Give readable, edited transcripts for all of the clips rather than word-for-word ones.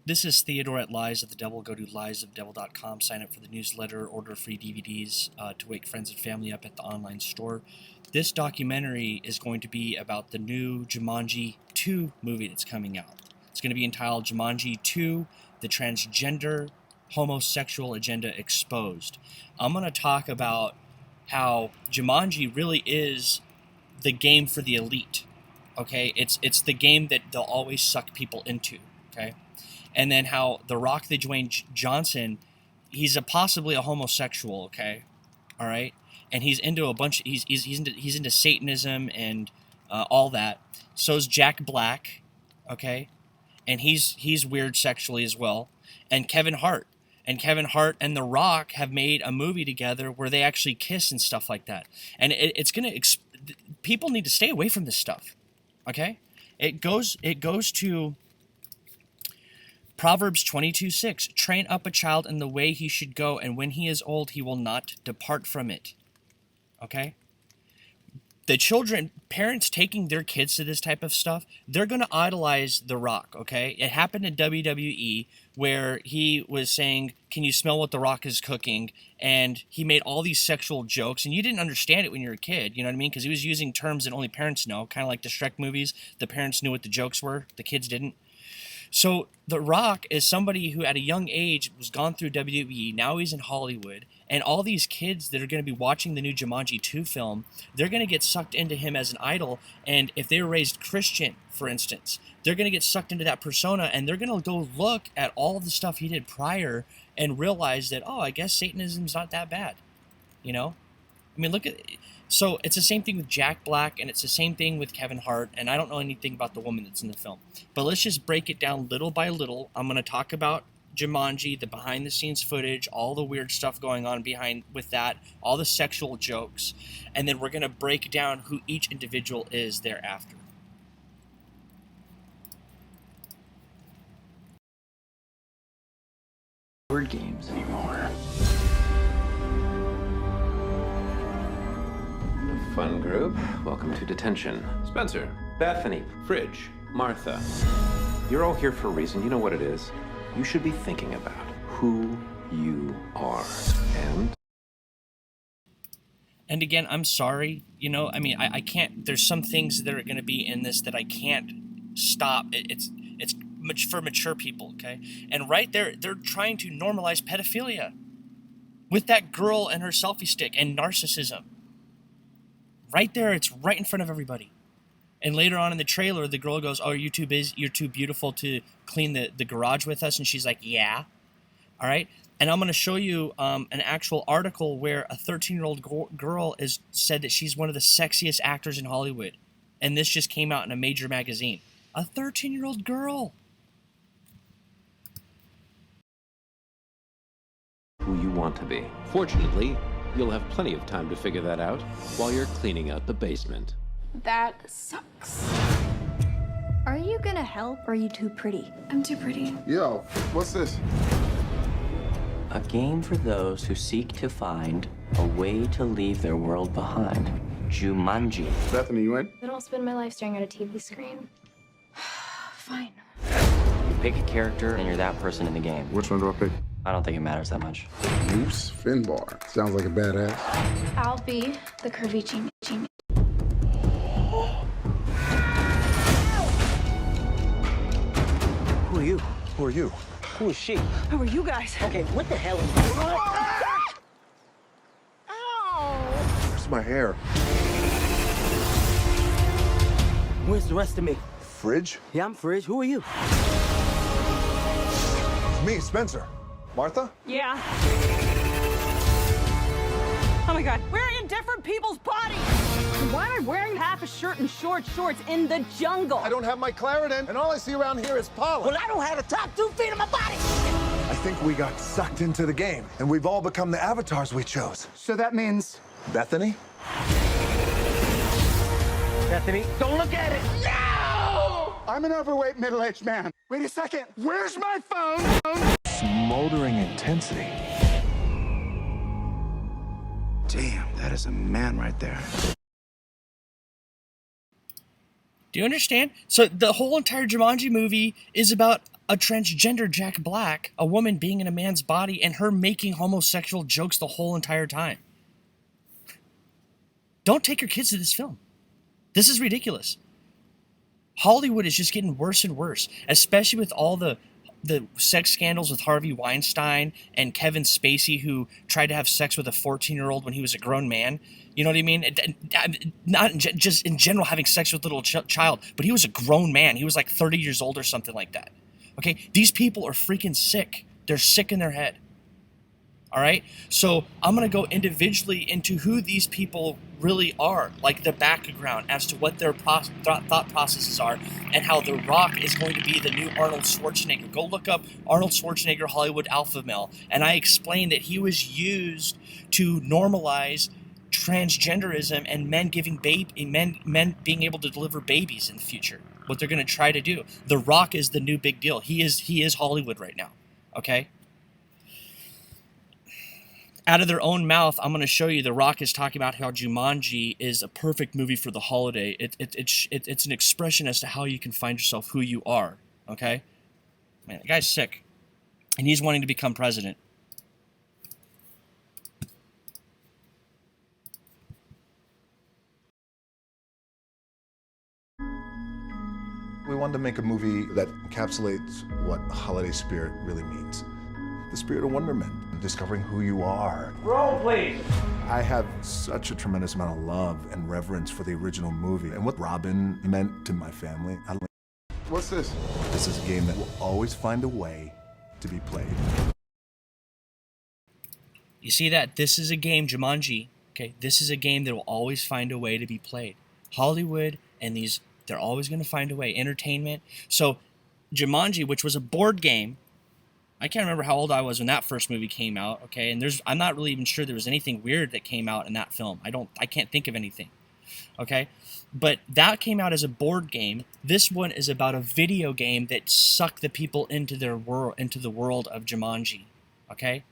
This is Theodore at Lies of the Devil. Go to liesofdevil.com, sign up for the newsletter, order free DVDs to wake friends and family up at the online store. This documentary is going to be about the new Jumanji 2 movie that's coming out. It's going to be entitled Jumanji 2, The Transgender Homosexual Agenda Exposed. I'm going to talk about how Jumanji really is the game for the elite, okay? It's the game that they'll always suck people into, okay? And then how the Rock, the Dwayne Johnson, he's possibly a homosexual, okay? All right? And he's into a bunch, he's into Satanism and all that. So's Jack Black, okay? And he's weird sexually as well. And Kevin Hart. And Kevin Hart and The Rock have made a movie together where they actually kiss and stuff like that. And it's going to... people need to stay away from this stuff, okay? It goes to Proverbs 22:6. Train up a child in the way he should go, and when he is old, he will not depart from it, okay? The children, parents taking their kids to this type of stuff, they're going to idolize The Rock, okay? It happened in WWE where he was saying, can you smell what The Rock is cooking? And he made all these sexual jokes, and you didn't understand it when you were a kid, you know what I mean? Because he was using terms that only parents know, kind of like the Shrek movies. The parents knew what the jokes were, the kids didn't. So The Rock is somebody who at a young age was gone through WWE, now he's in Hollywood, and all these kids that are going to be watching the new Jumanji 2 film, they're going to get sucked into him as an idol, and if they were raised Christian, for instance, they're going to get sucked into that persona, and they're going to go look at all the stuff he did prior and realize that, oh, I guess Satanism's not that bad, you know? I mean, look at... So it's the same thing with Jack Black, and it's the same thing with Kevin Hart, and I don't know anything about the woman that's in the film. But let's just break it down little by little. I'm going to talk about Jumanji, the behind-the-scenes footage, all the weird stuff going on behind with that, all the sexual jokes, and then we're going to break down who each individual is thereafter. Word games anymore. Fun group. Welcome to detention. Spencer, Bethany, Fridge, Martha. You're all here for a reason. You know what it is. You should be thinking about who you are. And again, I'm sorry. You know, I mean, I can't... There's some things that are going to be in this that I can't stop. It's for mature people, okay? And right there, they're trying to normalize pedophilia with that girl and her selfie stick and narcissism. Right there, it's right in front of everybody. And later on in the trailer, the girl goes, oh, you're too beautiful to clean the garage with us. And she's like, yeah. All right. And I'm going to show you an actual article where a 13-year-old girl is said that she's one of the sexiest actors in Hollywood. And this just came out in a major magazine. A 13-year-old girl. Who you want to be. Fortunately, you'll have plenty of time to figure that out while you're cleaning out the basement. That sucks. Are you gonna help, or are you too pretty? I'm too pretty. Yo, what's this? A game for those who seek to find a way to leave their world behind. Jumanji. Bethany, you in? I don't spend my life staring at a TV screen. Fine. You pick a character, and you're that person in the game. Which one do I pick? I don't think it matters that much. Moose Finbar. Sounds like a badass. I'll be the curvy genius. Who are you? Who are you? Who is she? Who are you guys? Okay, what the hell is Where's my hair? Where's the rest of me? Fridge? Yeah, I'm Fridge. Who are you? It's me, Spencer. Martha? Yeah. Oh my God, we're in different people's bodies. Why am I wearing half a shirt and short shorts in the jungle? I don't have my Claritin, and all I see around here is pollen. Well, I don't have the top 2 feet of my body. I think we got sucked into the game, and we've all become the avatars we chose. So that means... Bethany? Bethany, don't look at it. No! I'm an overweight middle-aged man. Wait a second. Where's my phone? Smoldering intensity. Damn, that is a man right there. Do you understand? So the whole entire Jumanji movie is about a transgender Jack Black, a woman being in a man's body, and her making homosexual jokes the whole entire time. Don't take your kids to this film. This is ridiculous. Hollywood is just getting worse and worse, especially with all the sex scandals with Harvey Weinstein and Kevin Spacey, who tried to have sex with a 14-year-old when he was a grown man. You know what I mean? Not just in general having sex with a little child, but he was a grown man. He was like 30 years old or something like that. Okay? These people are freaking sick. They're sick in their head. All right? So I'm going to go individually into who these people really are, like the background as to what their thought processes are, and how The Rock is going to be the new Arnold Schwarzenegger. Go look up Arnold Schwarzenegger Hollywood alpha male, and I explained that he was used to normalize transgenderism and men being able to deliver babies in the future. What they're going to try to do. The Rock is the new big deal. He is Hollywood right now. Okay? Out of their own mouth, I'm going to show you The Rock is talking about how Jumanji is a perfect movie for the holiday. It's an expression as to how you can find yourself who you are, okay? Man, the guy's sick, and he's wanting to become president. We wanted to make a movie that encapsulates what holiday spirit really means. The spirit of wonderment, discovering who you are. Roll, please. I have such a tremendous amount of love and reverence for the original movie and what Robin meant to my family. What's this? This is a game that will always find a way to be played. You see that? This is a game, Jumanji. Okay, this is a game that will always find a way to be played. Hollywood and these, they're always going to find a way. Entertainment. So Jumanji, which was a board game, I can't remember how old I was when that first movie came out, okay? And I'm not really even sure there was anything weird that came out in that film. I can't think of anything, okay? But that came out as a board game. This one is about a video game that sucked the people into the world of Jumanji, okay?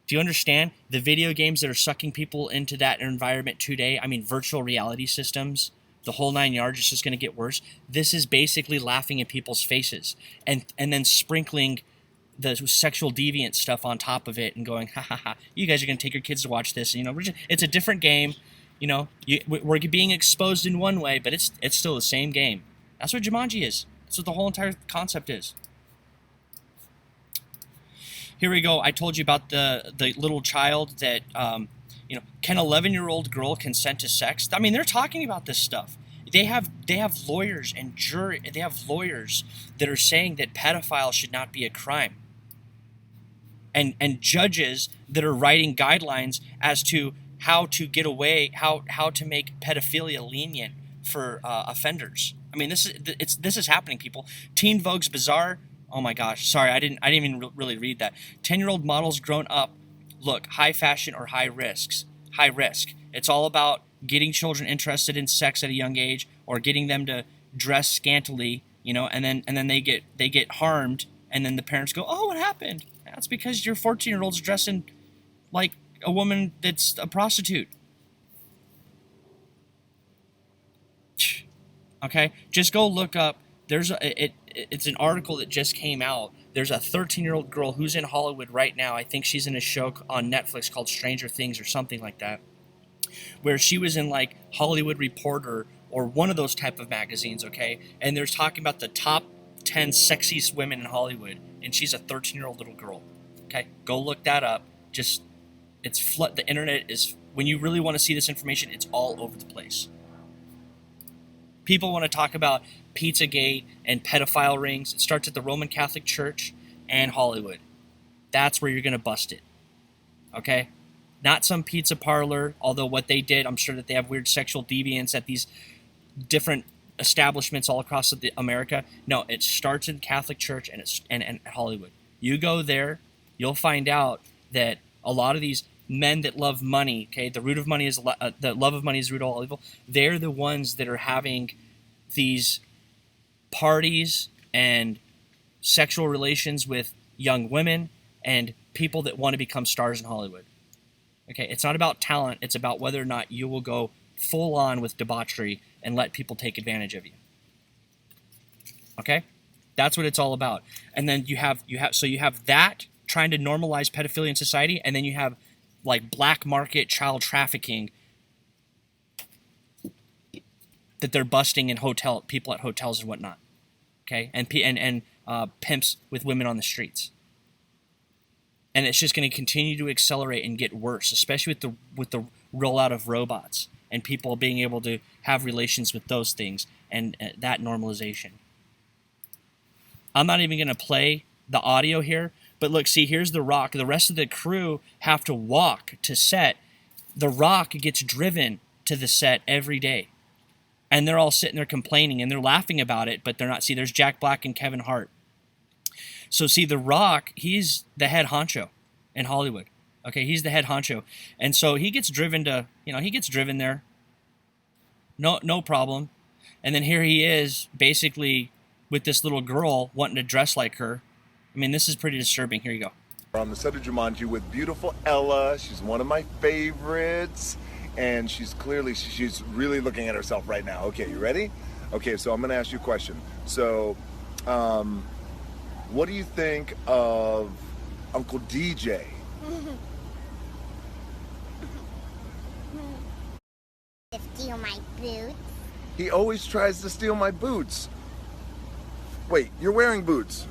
Do you understand? The video games that are sucking people into that environment today, I mean, virtual reality systems, the whole 9 yards, it's just going to get worse. This is basically laughing in people's faces and then sprinkling the sexual deviant stuff on top of it and going, ha ha ha, you guys are going to take your kids to watch this. You know, it's a different game. You know, we're being exposed in one way, but it's still the same game. That's what Jumanji is. That's what the whole entire concept is. Here we go. I told you about the little child that, can 11-year-old girl consent to sex? I mean, they're talking about this stuff. They have lawyers and they have lawyers that are saying that pedophile should not be a crime. And judges that are writing guidelines as to how to get away, how to make pedophilia lenient for offenders. I mean, this is happening, people. Teen Vogue's bizarre. Oh my gosh, sorry, I didn't even really read that. 10-year-old models grown up look high fashion or high risk. It's all about getting children interested in sex at a young age or getting them to dress scantily, and then they get harmed, and then the parents go, "Oh, what happened?" That's because your 14-year-old's dressing like a woman that's a prostitute. Okay, just go look up. It's an article that just came out. There's a 13-year-old girl who's in Hollywood right now. I think she's in a show on Netflix called Stranger Things or something like that, where she was in like Hollywood Reporter or one of those type of magazines, okay? And they're talking about the top 10 sexiest women in Hollywood, and she's a 13-year-old little girl, okay? Go look that up. The internet is, when you really want to see this information, it's all over the place. People want to talk about Pizzagate and pedophile rings. It starts at the Roman Catholic Church and Hollywood. That's where you're going to bust it, okay? Not some pizza parlor, although what they did, I'm sure that they have weird sexual deviance at these different establishments all across America. No, it starts in the Catholic Church and Hollywood. You go there, you'll find out that a lot of these men that love money, okay, the root of money is the love of money is the root of all evil. They're the ones that are having these parties and sexual relations with young women and people that want to become stars in Hollywood. Okay, it's not about talent. It's about whether or not you will go full on with debauchery and let people take advantage of you. Okay? That's what it's all about. And then you have that trying to normalize pedophilia in society, and then you have like black market child trafficking that they're busting in people at hotels and whatnot. Okay, and pimps with women on the streets. And it's just going to continue to accelerate and get worse, especially with the rollout of robots and people being able to have relations with those things and that normalization. I'm not even going to play the audio here, but look, see, here's The Rock. The rest of the crew have to walk to set. The Rock gets driven to the set every day. And they're all sitting there complaining and they're laughing about it, but they're not. See, there's Jack Black and Kevin Hart. So see, The Rock, he's the head honcho in Hollywood. Okay, he's the head honcho. And so he gets driven there. No problem. And then here he is, basically, with this little girl wanting to dress like her. I mean, this is pretty disturbing. Here you go. We're on the set of Jumanji with beautiful Ella. She's one of my favorites. And she's really looking at herself right now. Okay, you ready? Okay, so I'm going to ask you a question. So, what do you think of Uncle DJ? To steal my boots. He always tries to steal my boots. Wait, you're wearing boots.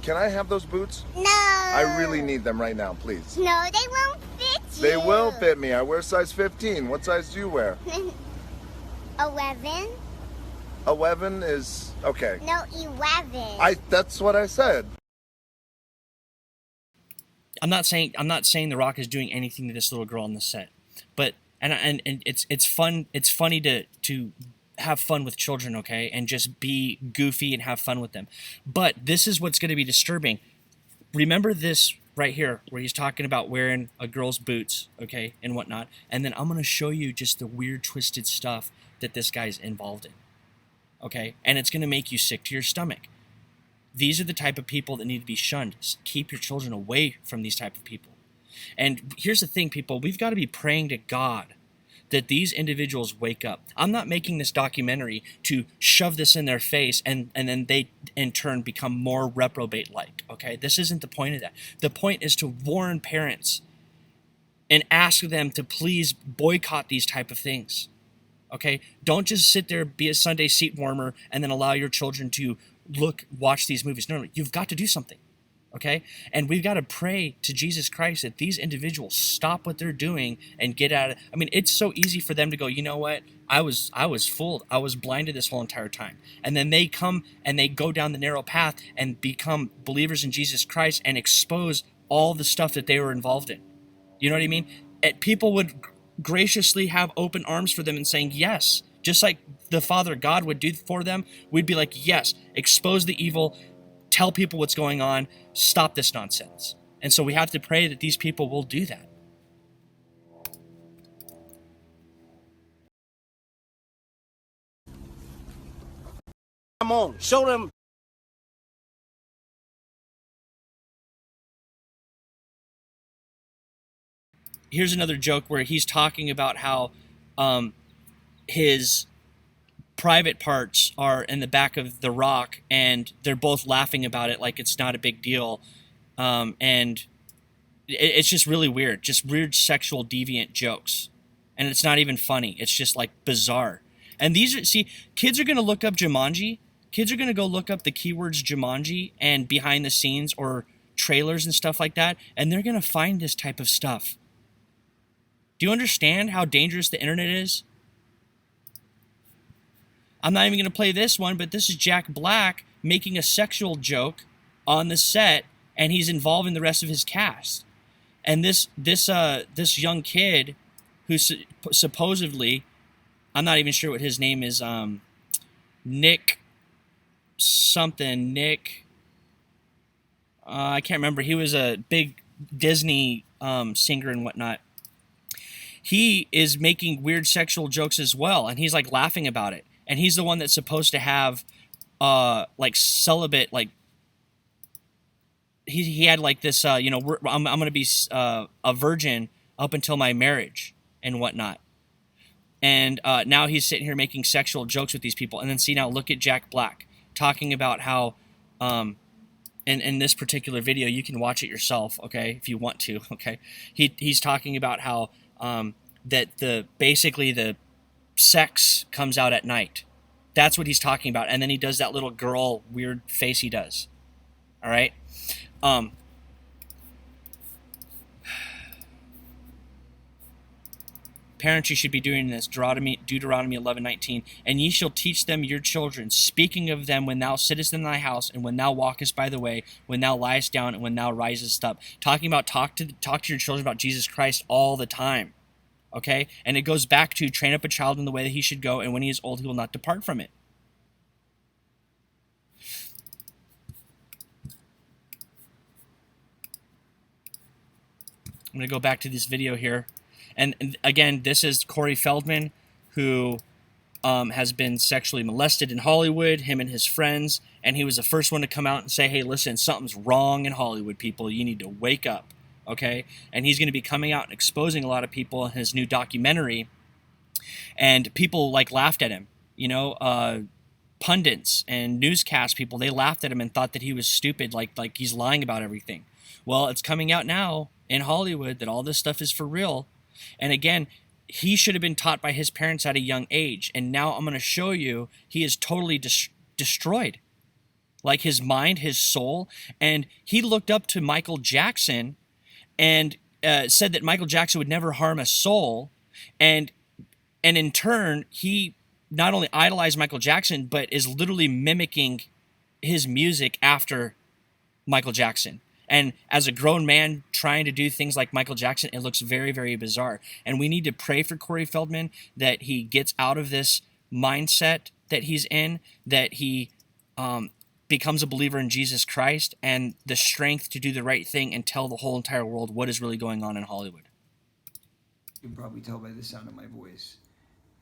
Can I have those boots? No. I really need them right now, please. No, they won't fit you. They will fit me. I wear size 15. What size do you wear? 11. 11 is okay. No, 11. That's what I said. I'm not saying The Rock is doing anything to this little girl on the set, but and it's fun. It's funny to have fun with children, okay, and just be goofy and have fun with them. But this is what's going to be disturbing. Remember this right here, where he's talking about wearing a girl's boots, okay, and whatnot. And then I'm going to show you just the weird, twisted stuff that this guy's involved in, okay? And it's going to make you sick to your stomach. These are the type of people that need to be shunned. Keep your children away from these type of people. And here's the thing, people. We've got to be praying to God that these individuals wake up. I'm not making this documentary to shove this in their face and then they, in turn, become more reprobate-like, okay? This isn't the point of that. The point is to warn parents and ask them to please boycott these type of things, okay? Don't just sit there, be a Sunday seat warmer, and then allow your children to watch these movies. No, you've got to do something, okay? And we've got to pray to Jesus Christ that these individuals stop what they're doing and get out of. I mean, it's so easy for them to go, you know what? I was fooled. I was blinded this whole entire time. And then they come and they go down the narrow path and become believers in Jesus Christ and expose all the stuff that they were involved in. You know what I mean? People would graciously have open arms for them and saying, yes, just like the Father God would do for them, we'd be like, yes, expose the evil, tell people what's going on, stop this nonsense. And so we have to pray that these people will do that. Come on, show them. Here's another joke where he's talking about how his private parts are in the back of The Rock, and they're both laughing about it like it's not a big deal. And it's just really weird, just weird sexual deviant jokes. And it's not even funny. It's just like bizarre. And kids are going to look up Jumanji. Kids are going to go look up the keywords Jumanji and behind the scenes or trailers and stuff like that. And they're going to find this type of stuff. Do you understand how dangerous the internet is? I'm not even going to play this one, but this is Jack Black making a sexual joke on the set, and he's involving the rest of his cast. And this young kid who supposedly, I'm not even sure what his name is, Nick something, I can't remember. He was a big Disney singer and whatnot. He is making weird sexual jokes as well, and he's like laughing about it. And he's the one that's supposed to have like celibate, like he had like this, I'm going to be a virgin up until my marriage and whatnot. And now he's sitting here making sexual jokes with these people. And then see, now look at Jack Black talking about how, in this particular video, you can watch it yourself, okay, if you want to, okay. He's talking about how that basically the sex comes out at night. That's what he's talking about. And then he does that little girl weird face he does. All right. Parents, you should be doing this. Deuteronomy 11:19. And ye shall teach them your children, speaking of them when thou sittest in thy house, and when thou walkest by the way, when thou liest down, and when thou risest up. Talking about talk to your children about Jesus Christ all the time. Okay? And it goes back to train up a child in the way that he should go, and when he is old, he will not depart from it. I'm going to go back to this video here. And again, this is Corey Feldman, who has been sexually molested in Hollywood, him and his friends. And he was the first one to come out and say, hey, listen, something's wrong in Hollywood, people. You need to wake up, okay? And he's going to be coming out and exposing a lot of people in his new documentary. And people, like, laughed at him. You know, pundits and newscast people, they laughed at him and thought that he was stupid, like he's lying about everything. Well, it's coming out now in Hollywood that all this stuff is for real. And again, he should have been taught by his parents at a young age. And now I'm going to show you he is totally destroyed. Like his mind, his soul. And he looked up to Michael Jackson and said that Michael Jackson would never harm a soul. And in turn, he not only idolized Michael Jackson, but is literally mimicking his music after Michael Jackson. And as a grown man trying to do things like Michael Jackson, it looks very, very bizarre. And we need to pray for Corey Feldman that he gets out of this mindset that he's in, that he becomes a believer in Jesus Christ, and the strength to do the right thing and tell the whole entire world what is really going on in Hollywood. You can probably tell by the sound of my voice.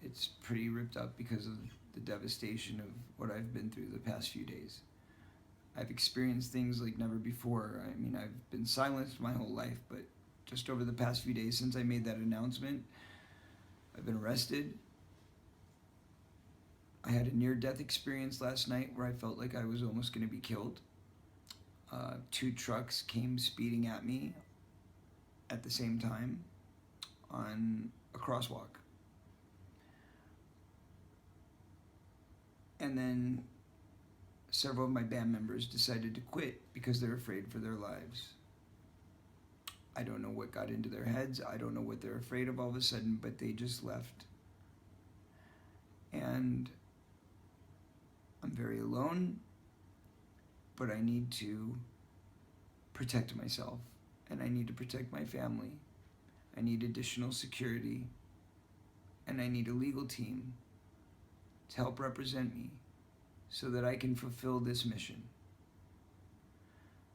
It's pretty ripped up because of the devastation of what I've been through the past few days. I've experienced things like never before. I mean, I've been silenced my whole life, but just over the past few days since I made that announcement, I've been arrested. I had a near-death experience last night where I felt like I was almost going to be killed. 2 trucks came speeding at me at the same time on a crosswalk. And then several of my band members decided to quit because they're afraid for their lives. I don't know what got into their heads. I don't know what they're afraid of all of a sudden, but they just left. And I'm very alone, but I need to protect myself, and I need to protect my family. I need additional security, and I need a legal team to help represent me so that I can fulfill this mission.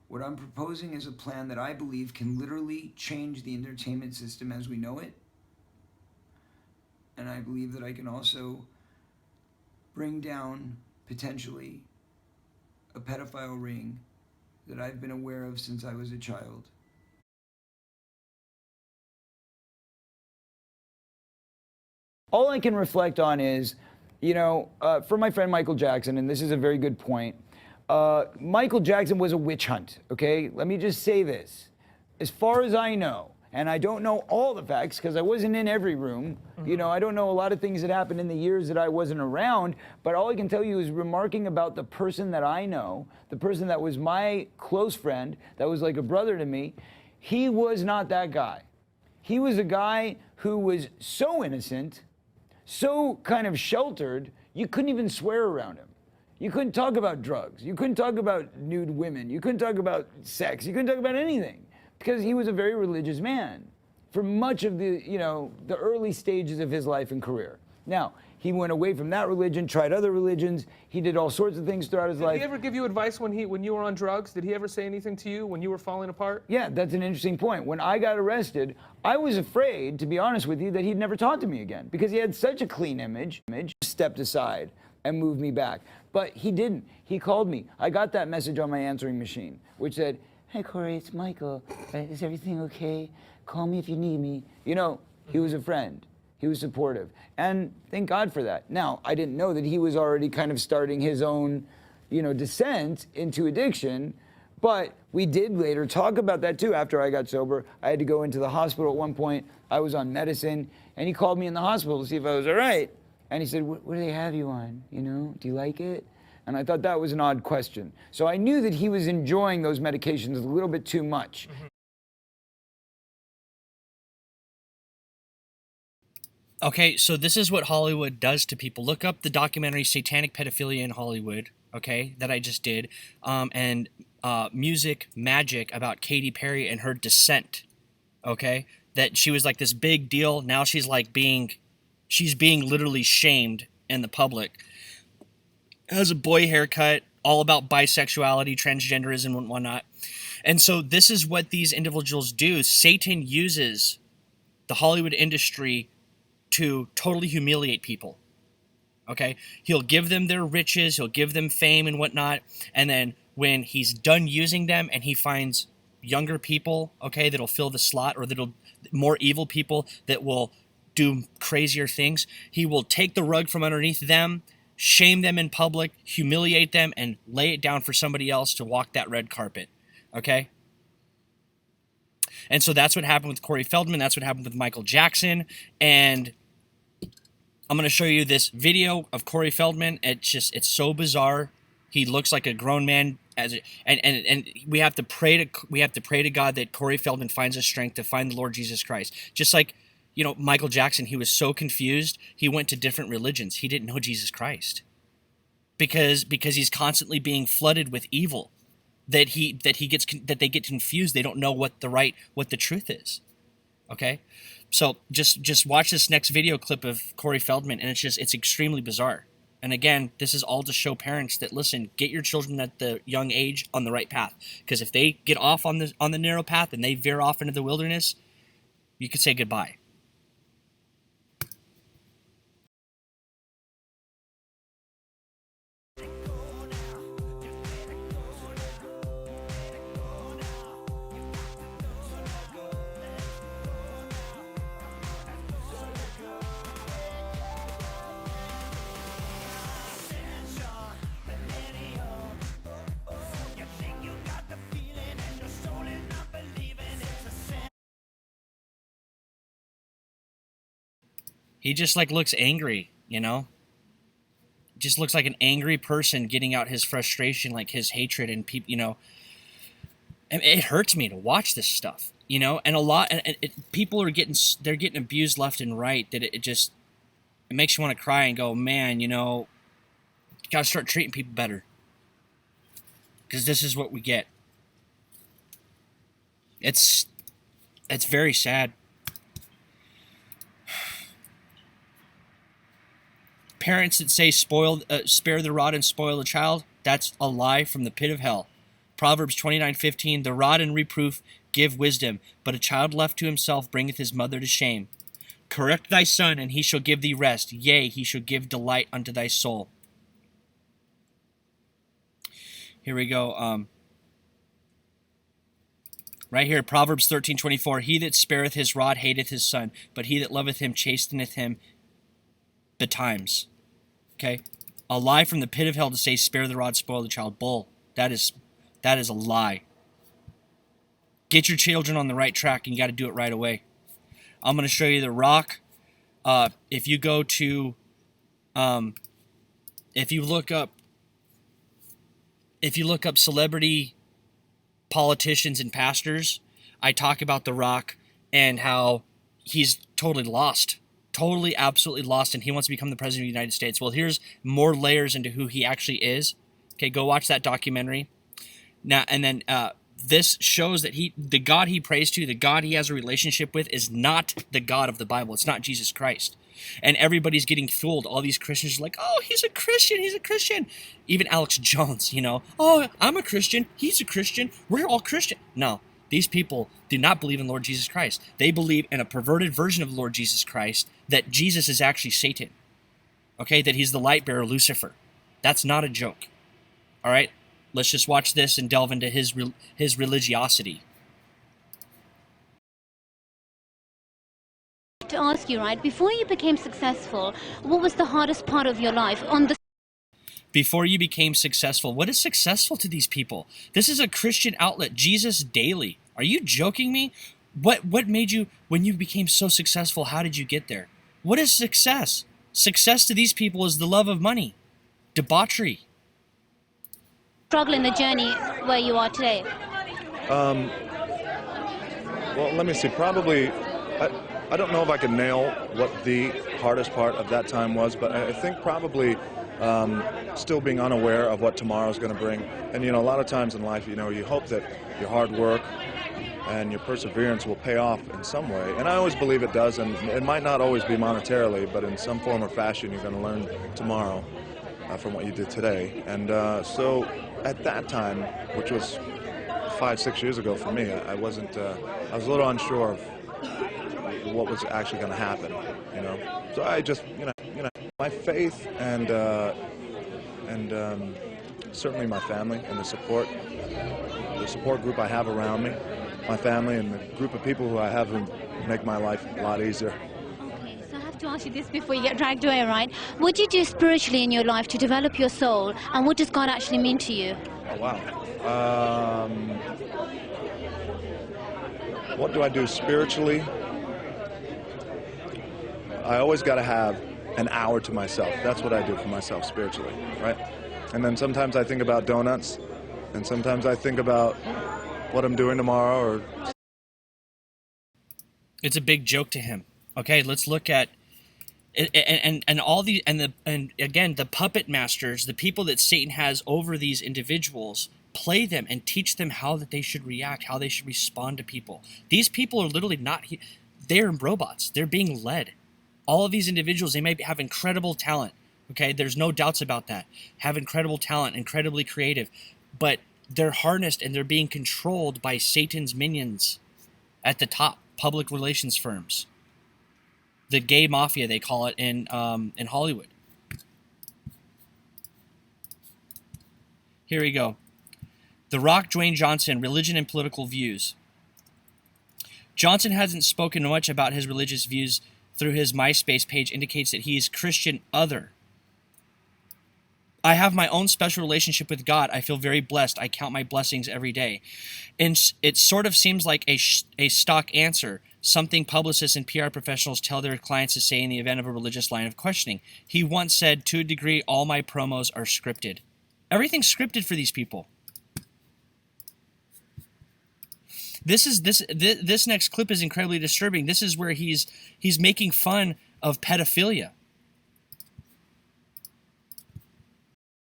What I'm proposing is a plan that I believe can literally change the entertainment system as we know it. And I believe that I can also bring down, potentially, a pedophile ring that I've been aware of since I was a child. All I can reflect on is, for my friend Michael Jackson, and this is a very good point, Michael Jackson was a witch hunt, okay? Let me just say this. As far as I know, and I don't know all the facts because I wasn't in every room, I don't know a lot of things that happened in the years that I wasn't around, but all I can tell you is remarking about the person that I know, the person that was my close friend, that was like a brother to me, he was not that guy. He was a guy who was so innocent, so kind of sheltered, you couldn't even swear around him. You couldn't talk about drugs. You couldn't talk about nude women. You couldn't talk about sex. You couldn't talk about anything because he was a very religious man for much of the, the early stages of his life and career. Now, he went away from that religion, tried other religions. He did all sorts of things throughout his life. Did he ever give you advice when you were on drugs? Did he ever say anything to you when you were falling apart? Yeah, that's an interesting point. When I got arrested, I was afraid, to be honest with you, that he'd never talk to me again because he had such a clean image, stepped aside and moved me back. But he didn't. He called me. I got that message on my answering machine, which said, "Hey, Corey, it's Michael. Is everything okay? Call me if you need me." He was a friend. He was supportive. And thank God for that. Now, I didn't know that he was already kind of starting his own, descent into addiction. But we did later talk about that too after I got sober. I had to go into the hospital at one point. I was on medicine. And he called me in the hospital to see if I was all right. And he said, what do they have you on? Do you like it? And I thought that was an odd question. So I knew that he was enjoying those medications a little bit too much. Okay, so this is what Hollywood does to people. Look up the documentary Satanic Pedophilia in Hollywood, okay, that I just did, and Music Magic about Katy Perry and her descent, okay, that she was like this big deal. Now she's like she's being literally shamed in the public. Has a boy haircut, all about bisexuality, transgenderism, and whatnot. And so this is what these individuals do. Satan uses the Hollywood industry to totally humiliate people. Okay? He'll give them their riches, he'll give them fame and whatnot, and then when he's done using them and he finds younger people, okay, that'll fill the slot, or that'll more evil people that will do crazier things, he will take the rug from underneath them, shame them in public, humiliate them, and lay it down for somebody else to walk that red carpet. Okay? And so that's what happened with Corey Feldman. That's what happened with Michael Jackson. And I'm going to show you this video of Corey Feldman. It's so bizarre. He looks like a grown man, and we have to pray to God that Corey Feldman finds the strength to find the Lord Jesus Christ. Just like, Michael Jackson, he was so confused, he went to different religions. He didn't know Jesus Christ. Because he's constantly being flooded with evil. That they get confused. They don't know what the truth is. Okay? So just watch this next video clip of Corey Feldman, and it's extremely bizarre. And again, this is all to show parents that, listen, get your children at the young age on the right path. Because if they get off on the narrow path and they veer off into the wilderness, you could say goodbye. He just looks angry, Just looks like an angry person getting out his frustration, like his hatred, and people, and it hurts me to watch this stuff, and people are getting abused left and right. That it makes you want to cry and go, man, you gotta start treating people better, because this is what we get. It's very sad. Parents that say spare the rod and spoil the child, that's a lie from the pit of hell. Proverbs 29:15, the rod and reproof give wisdom, but a child left to himself bringeth his mother to shame. Correct thy son, and he shall give thee rest. Yea, he shall give delight unto thy soul. Here we go. Right here, Proverbs 13:24, he that spareth his rod hateth his son, but he that loveth him chasteneth him betimes. Okay, a lie from the pit of hell to say spare the rod, spoil the child. Bull. That is a lie. Get your children on the right track, and you got to do it right away. I'm going to show you The Rock. If you go to, if you look up celebrity politicians and pastors, I talk about The Rock and how he's totally lost. Totally, absolutely lost, and he wants to become the president of the United States. Well, here's more layers into who he actually is. Okay, go watch that documentary. Now, and then this shows that the God he prays to, the God he has a relationship with, is not the God of the Bible. It's not Jesus Christ. And everybody's getting fooled. All these Christians are like, oh, he's a Christian. Even Alex Jones, oh, I'm a Christian, he's a Christian, we're all Christian. No. These people do not believe in Lord Jesus Christ. They believe in a perverted version of Lord Jesus Christ, that Jesus is actually Satan. Okay, that he's the light bearer, Lucifer. That's not a joke. All right, let's just watch this and delve into his religiosity. ask you, right, before you became successful, what was the hardest part of your life? Before you became successful, what is successful to these people? This is a Christian outlet, Jesus Daily. Are you joking me? What made you, when you became so successful, how did you get there? What is success? Success to these people is the love of money, debauchery. Struggle in the journey where you are today? Well, let me see. Probably, I don't know if I can nail what the hardest part of that time was, but I think probably still being unaware of what tomorrow's going to bring. And, a lot of times in life, you hope that your hard work and your perseverance will pay off in some way. And I always believe it does, and it might not always be monetarily, but in some form or fashion, you're going to learn tomorrow from what you did today. And so at that time, which was 5-6 years ago for me, I was a little unsure of what was actually going to happen, So I just, my faith and certainly my family and the support group I have around me, my family and the group of people who I have who make my life a lot easier. Okay, so I have to ask you this before you get dragged away, right? What do you do spiritually in your life to develop your soul, and what does God actually mean to you? Oh, wow. What do I do spiritually? I always got to have an hour to myself. That's what I do for myself spiritually, right? And then sometimes I think about donuts, and sometimes I think about what I'm doing tomorrow. Or It's a big joke to him. Okay, let's look at and all the and again, the puppet masters, the people that Satan has over these individuals, play them and teach them how that they should react, how they should respond to people. These people are literally not, they're robots. They're being led. All of these individuals, they may have incredible talent. Okay, there's no doubts about that. Have incredible talent, incredibly creative, but they're harnessed and they're being controlled by Satan's minions at the top, public relations firms. The gay mafia, they call it in Hollywood. Here we go. The Rock, Dwayne Johnson, religion and political views. Johnson hasn't spoken much about his religious views through his MySpace page, indicates that he is Christian other. I have my own special relationship with God. I feel very blessed. I count my blessings every day. And it sort of seems like a stock answer, something publicists and PR professionals tell their clients to say in the event of a religious line of questioning. He once said, to a degree, all my promos are scripted. Everything's scripted for these people. This next clip is incredibly disturbing. This is where he's making fun of pedophilia.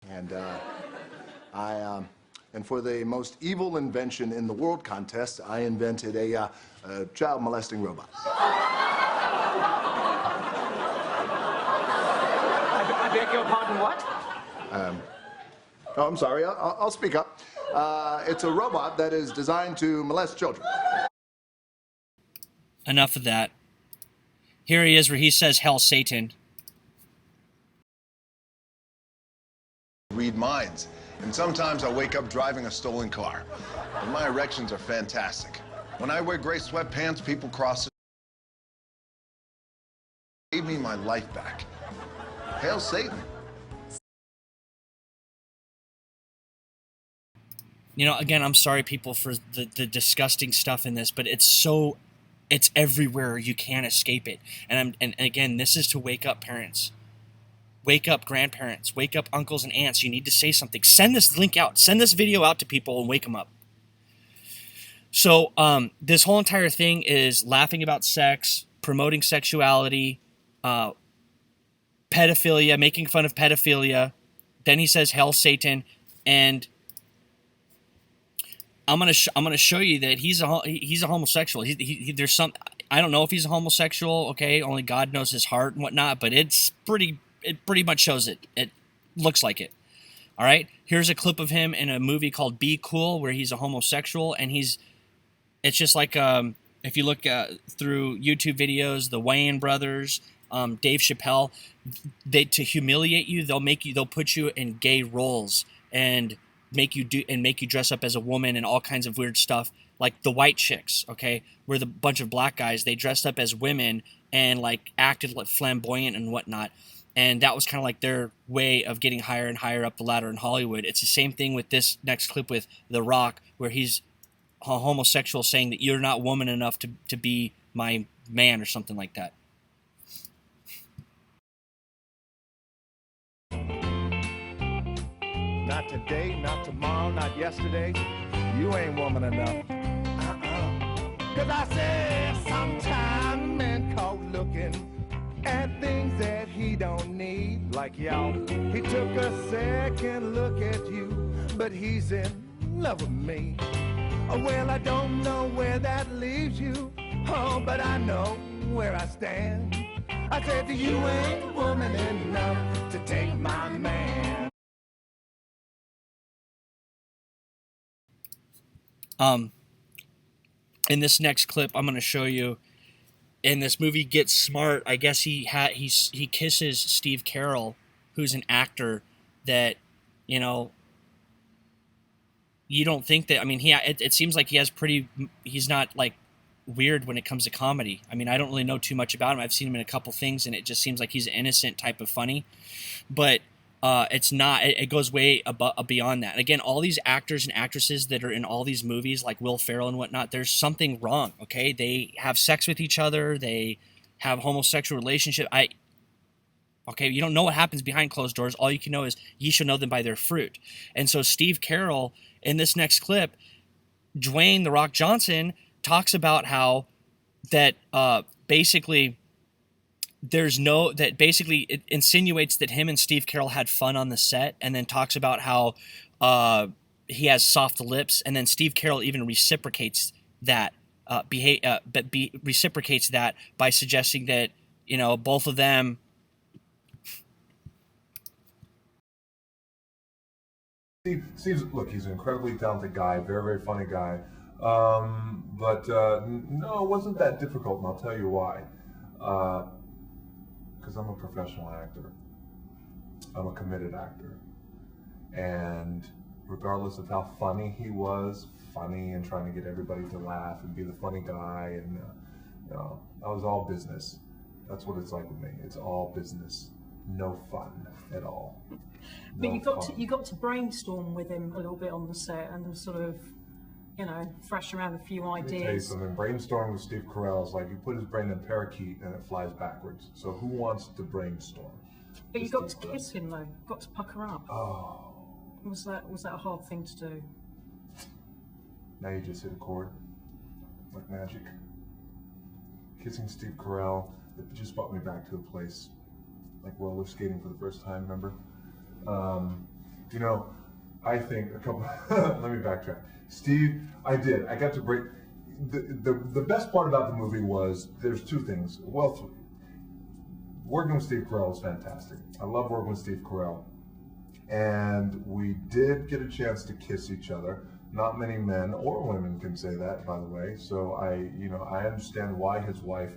And and for the most evil invention in the world contest, I invented a child molesting robot. I beg your pardon, what? Oh, I'm sorry. I'll speak up. It's a robot that is designed to molest children. Enough of that. Here he is where he says, hell, Satan. Read minds. And sometimes I wake up driving a stolen car. And my erections are fantastic. When I wear gray sweatpants, people cross it. Gave me my life back. Hail Satan. Again, I'm sorry, people, for the disgusting stuff in this, but it's everywhere. You can't escape it. And again, this is to wake up parents. Wake up grandparents. Wake up uncles and aunts. You need to say something. Send this link out. Send this video out to people and wake them up. So this whole entire thing is laughing about sex, promoting sexuality, pedophilia, making fun of pedophilia. Then he says, hell, Satan. And I'm gonna show you that he's a homosexual. There's some, I don't know if he's a homosexual. Okay, only God knows his heart and whatnot. But it pretty much shows it. It looks like it. All right. Here's a clip of him in a movie called Be Cool, where he's a homosexual, and it's just like if you look through YouTube videos, the Wayans brothers, Dave Chappelle, to humiliate you, they'll put you in gay roles and make you dress up as a woman and all kinds of weird stuff, like the White Chicks, okay, where the bunch of black guys, they dressed up as women and like acted like flamboyant and whatnot. And that was kind of like their way of getting higher and higher up the ladder in Hollywood. It's the same thing with this next clip with The Rock, where he's a homosexual saying that you're not woman enough to be my man or something like that. Not today, not tomorrow, not yesterday. You ain't woman enough. Cause I said sometime man caught looking at things that he don't need. Like y'all, he took a second look at you, but he's in love with me. Well, I don't know where that leaves you, oh, but I know where I stand. I said you ain't woman enough to take my man. In this next clip, I'm going to show you, in this movie Get Smart, I guess he kisses Steve Carell, who's an actor that, you know, you don't think that, I mean, it seems like he's not like weird when it comes to comedy. I mean, I don't really know too much about him. I've seen him in a couple things, and it just seems like he's an innocent type of funny, but it's not. It goes way beyond that. Again, all these actors and actresses that are in all these movies, like Will Ferrell and whatnot, there's something wrong. Okay, they have sex with each other. They have homosexual relationship. Okay, you don't know what happens behind closed doors. All you can know is ye shall know them by their fruit. And so Steve Carell, in this next clip, Dwayne "The Rock" Johnson talks about how that basically. It insinuates that him and Steve Carell had fun on the set, and then talks about how he has soft lips, and then Steve Carell even reciprocates that reciprocates that by suggesting that, you know, both of them. Steve's, look, he's an incredibly talented guy, very, very funny guy, but no, it wasn't that difficult, and I'll tell you why. Because I'm a professional actor. I'm a committed actor. And regardless of how funny he was, funny and trying to get everybody to laugh and be the funny guy, and that was all business. That's what it's like with me. It's all business. No fun at all. But you got to brainstorm with him a little bit on the set and sort of, you know, thrash around a few ideas. Let me tell you something. Brainstorming with Steve Carell is like you put his brain in parakeet and it flies backwards. So who wants to brainstorm? But you got to kiss him though. Got to pucker up. Oh. Was that a hard thing to do? Now you just hit a chord, like magic. Kissing Steve Carell, it just brought me back to a place like roller skating for the first time. Remember? You know, I think a couple. Let me backtrack. Steve, I got to break. The best part about the movie was there's two things. Well, three. Working with Steve Carell is fantastic. I love working with Steve Carell. And we did get a chance to kiss each other. Not many men or women can say that, by the way. So I understand why his wife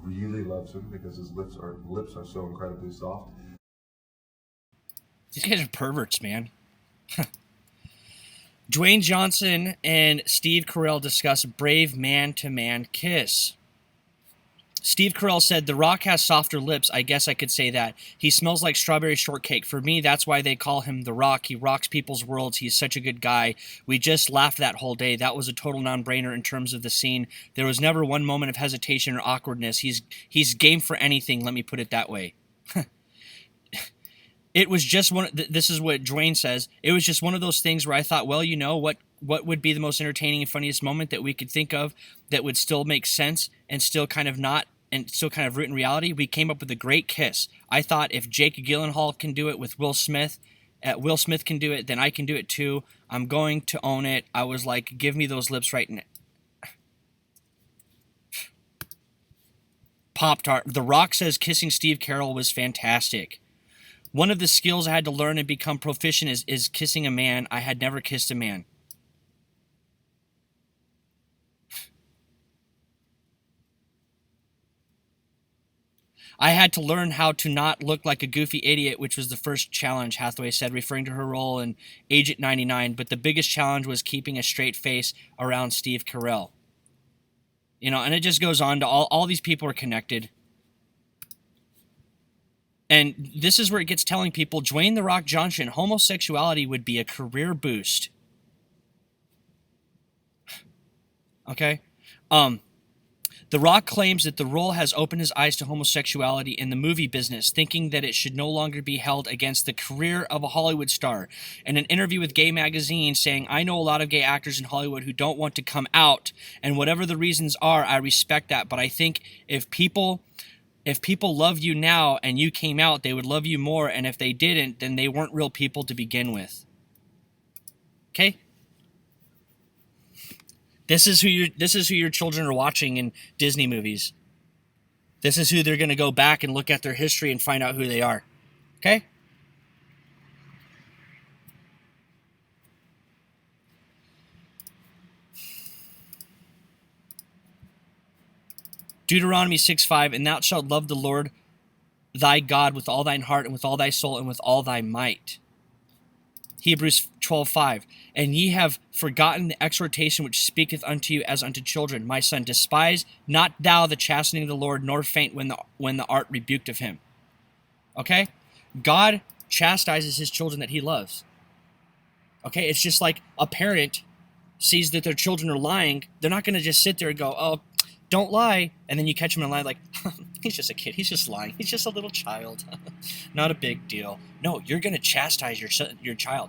really loves him, because his lips are so incredibly soft. These guys are perverts, man. Dwayne Johnson and Steve Carell discuss brave man-to-man kiss. Steve Carell said, "The Rock has softer lips. I guess I could say that. He smells like strawberry shortcake. For me, that's why they call him The Rock. He rocks people's worlds. He's such a good guy. We just laughed that whole day. That was a total non-brainer in terms of the scene. There was never one moment of hesitation or awkwardness. He's game for anything, let me put it that way." It was just one. This is what Dwayne says. It was just one of those things where I thought, well, you know, what would be the most entertaining and funniest moment that we could think of that would still make sense and still kind of not, and still kind of root in reality? We came up with a great kiss. I thought if Jake Gyllenhaal can do it with Will Smith can do it, then I can do it too. I'm going to own it. I was like, give me those lips right now. Pop-Tart. The Rock says kissing Steve Carell was fantastic. One of the skills I had to learn and become proficient is kissing a man. I had never kissed a man. I had to learn how to not look like a goofy idiot, which was the first challenge, Hathaway said, referring to her role in Agent 99. But the biggest challenge was keeping a straight face around Steve Carell. You know, and it just goes on to all these people are connected. And this is where it gets telling people, Dwayne "The Rock" Johnson, homosexuality would be a career boost. Okay? The Rock claims that the role has opened his eyes to homosexuality in the movie business, thinking that it should no longer be held against the career of a Hollywood star. In an interview with Gay Magazine, saying, "I know a lot of gay actors in Hollywood who don't want to come out, and whatever the reasons are, I respect that. But I think if people love you now and you came out, they would love you more, and if they didn't, then they weren't real people to begin with." Okay? This is who your children are watching in Disney movies. This is who they're going to go back and look at their history and find out who they are. Okay? Deuteronomy 6:5, "And thou shalt love the Lord thy God with all thine heart and with all thy soul and with all thy might." Hebrews 12:5, "And ye have forgotten the exhortation which speaketh unto you as unto children. My son, despise not thou the chastening of the Lord, nor faint when the art rebuked of him." Okay? God chastises his children that he loves. Okay? It's just like a parent sees that their children are lying. They're not going to just sit there and go, "Oh, don't lie," and then you catch him in a lie like, "He's just a kid. He's just lying. He's just a little child. Not a big deal." No, you're going to chastise your child.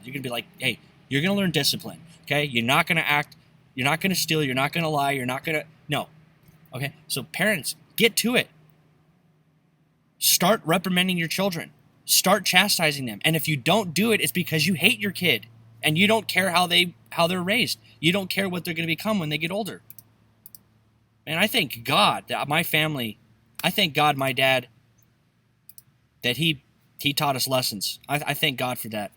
You're going to be like, "Hey, you're going to learn discipline. Okay? You're not going to act. You're not going to steal. You're not going to lie. You're not going to." No. Okay? So parents, get to it. Start reprimanding your children. Start chastising them. And if you don't do it, it's because you hate your kid and you don't care how they're raised. You don't care what they're going to become when they get older. Man, I thank God that my family, I thank God my dad, that he taught us lessons. I thank God for that.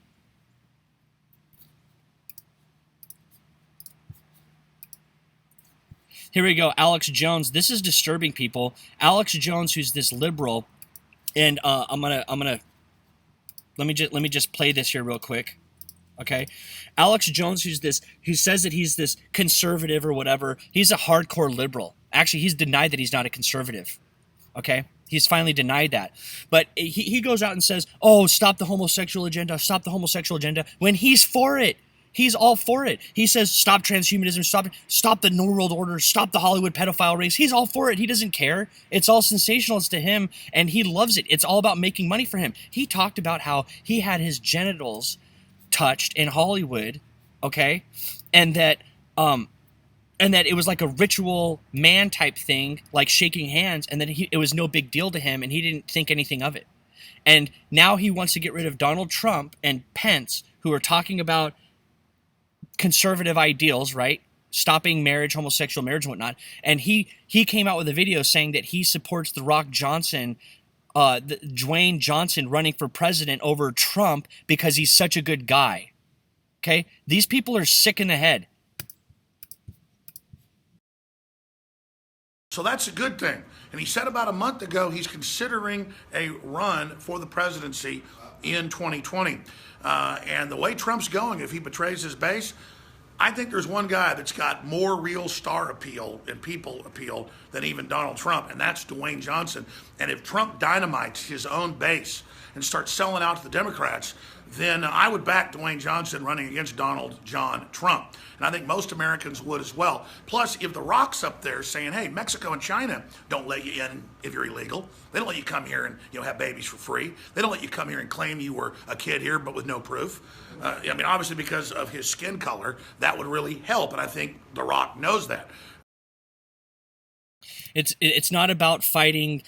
Here we go, Alex Jones. This is disturbing, people. Alex Jones, who's this liberal, and I'm gonna let me just play this here real quick. Okay, Alex Jones, who says that he's this conservative or whatever. He's a hardcore liberal. Actually, he's denied that he's not a conservative. Okay, he's finally denied that. But he goes out and says, "Oh, stop the homosexual agenda, stop the homosexual agenda," when he's for it. He's all for it. He says, "Stop transhumanism, stop the New World Order, stop the Hollywood pedophile rings." He's all for it. He doesn't care. It's all sensationalist to him, and he loves it. It's all about making money for him. He talked about how he had his genitals touched in Hollywood, okay, and that it was like a ritual man type thing, like shaking hands, and that it was no big deal to him, and he didn't think anything of it. And now he wants to get rid of Donald Trump and Pence, who are talking about conservative ideals, right? Stopping marriage, homosexual marriage and whatnot. And he came out with a video saying that he supports The Rock Johnson, Dwayne Johnson, running for president over Trump because he's such a good guy. Okay? These people are sick in the head. So that's a good thing. And he said about a month ago he's considering a run for the presidency in 2020. And the way Trump's going, if he betrays his base, I think there's one guy that's got more real star appeal and people appeal than even Donald Trump, and that's Dwayne Johnson. And if Trump dynamites his own base and starts selling out to the Democrats, then I would back Dwayne Johnson running against Donald John Trump. And I think most Americans would as well. Plus, if The Rock's up there saying, "Hey, Mexico and China don't let you in if you're illegal. They don't let you come here and have babies for free. They don't let you come here and claim you were a kid here but with no proof." I mean, obviously because of his skin color, that would really help. And I think The Rock knows that. It's not about fighting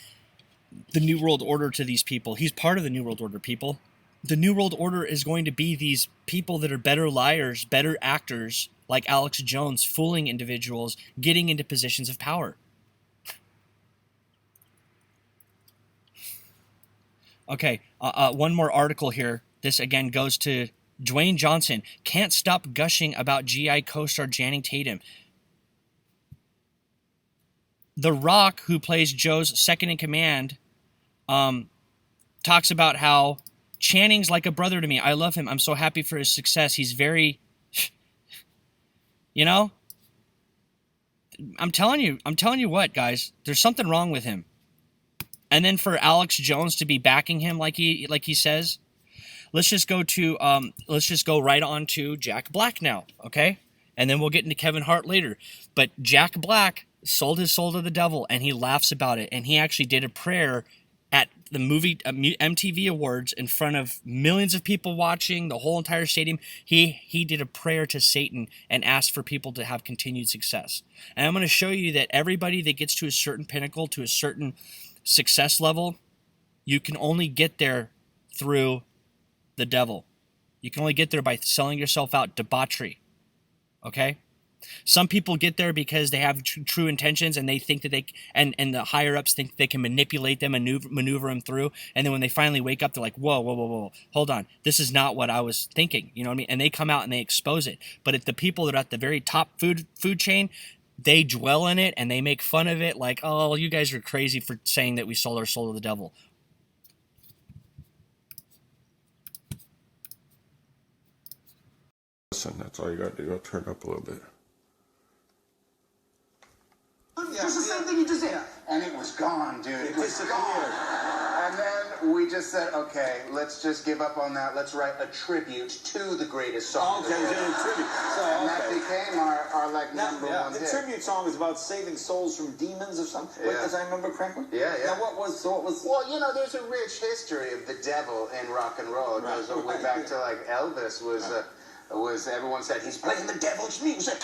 the New World Order to these people. He's part of the New World Order, people. The New World Order is going to be these people that are better liars, better actors, like Alex Jones, fooling individuals, getting into positions of power. Okay, one more article here. This again goes to Dwayne Johnson. Can't stop gushing about G.I. co-star Channing Tatum. The Rock, who plays Joe's second in command, talks about how Channing's like a brother to me. I love him. I'm so happy for his success. He's very, I'm telling you what, guys, there's something wrong with him. And then for Alex Jones to be backing him like he says, let's just go right on to Jack Black now, okay? And then we'll get into Kevin Hart later. But Jack Black sold his soul to the devil, and he laughs about it. And he actually did a prayer at the MTV Awards in front of millions of people watching, the whole entire stadium. He did a prayer to Satan and asked for people to have continued success. And I'm going to show you that everybody that gets to a certain pinnacle, to a certain success level, you can only get there through the devil. You can only get there by selling yourself out, debauchery. Okay? Some people get there because they have true intentions, and they think that they and the higher ups think they can manipulate them and maneuver them through. And then when they finally wake up, they're like, whoa, hold on, this is not what I was thinking. You know what I mean? And they come out and they expose it. But if the people that are at the very top food chain, they dwell in it and they make fun of it, like, oh, you guys are crazy for saying that we sold our soul to the devil. Listen, that's all you got to do. I'll turn up a little bit. Just the same thing you just did. And it was gone, dude. It was gone. And then we just said, okay, let's just give up on that. Let's write a tribute to the greatest song. Okay, we're doing a tribute. So, and that became our like number one the hit. tribute song is about saving souls from demons or something. Yeah. As I remember correctly. Yeah. Now what was? Well, you know, there's a rich history of the devil in rock and roll. It goes all the way back to like Elvis was everyone said he's playing the devil's music.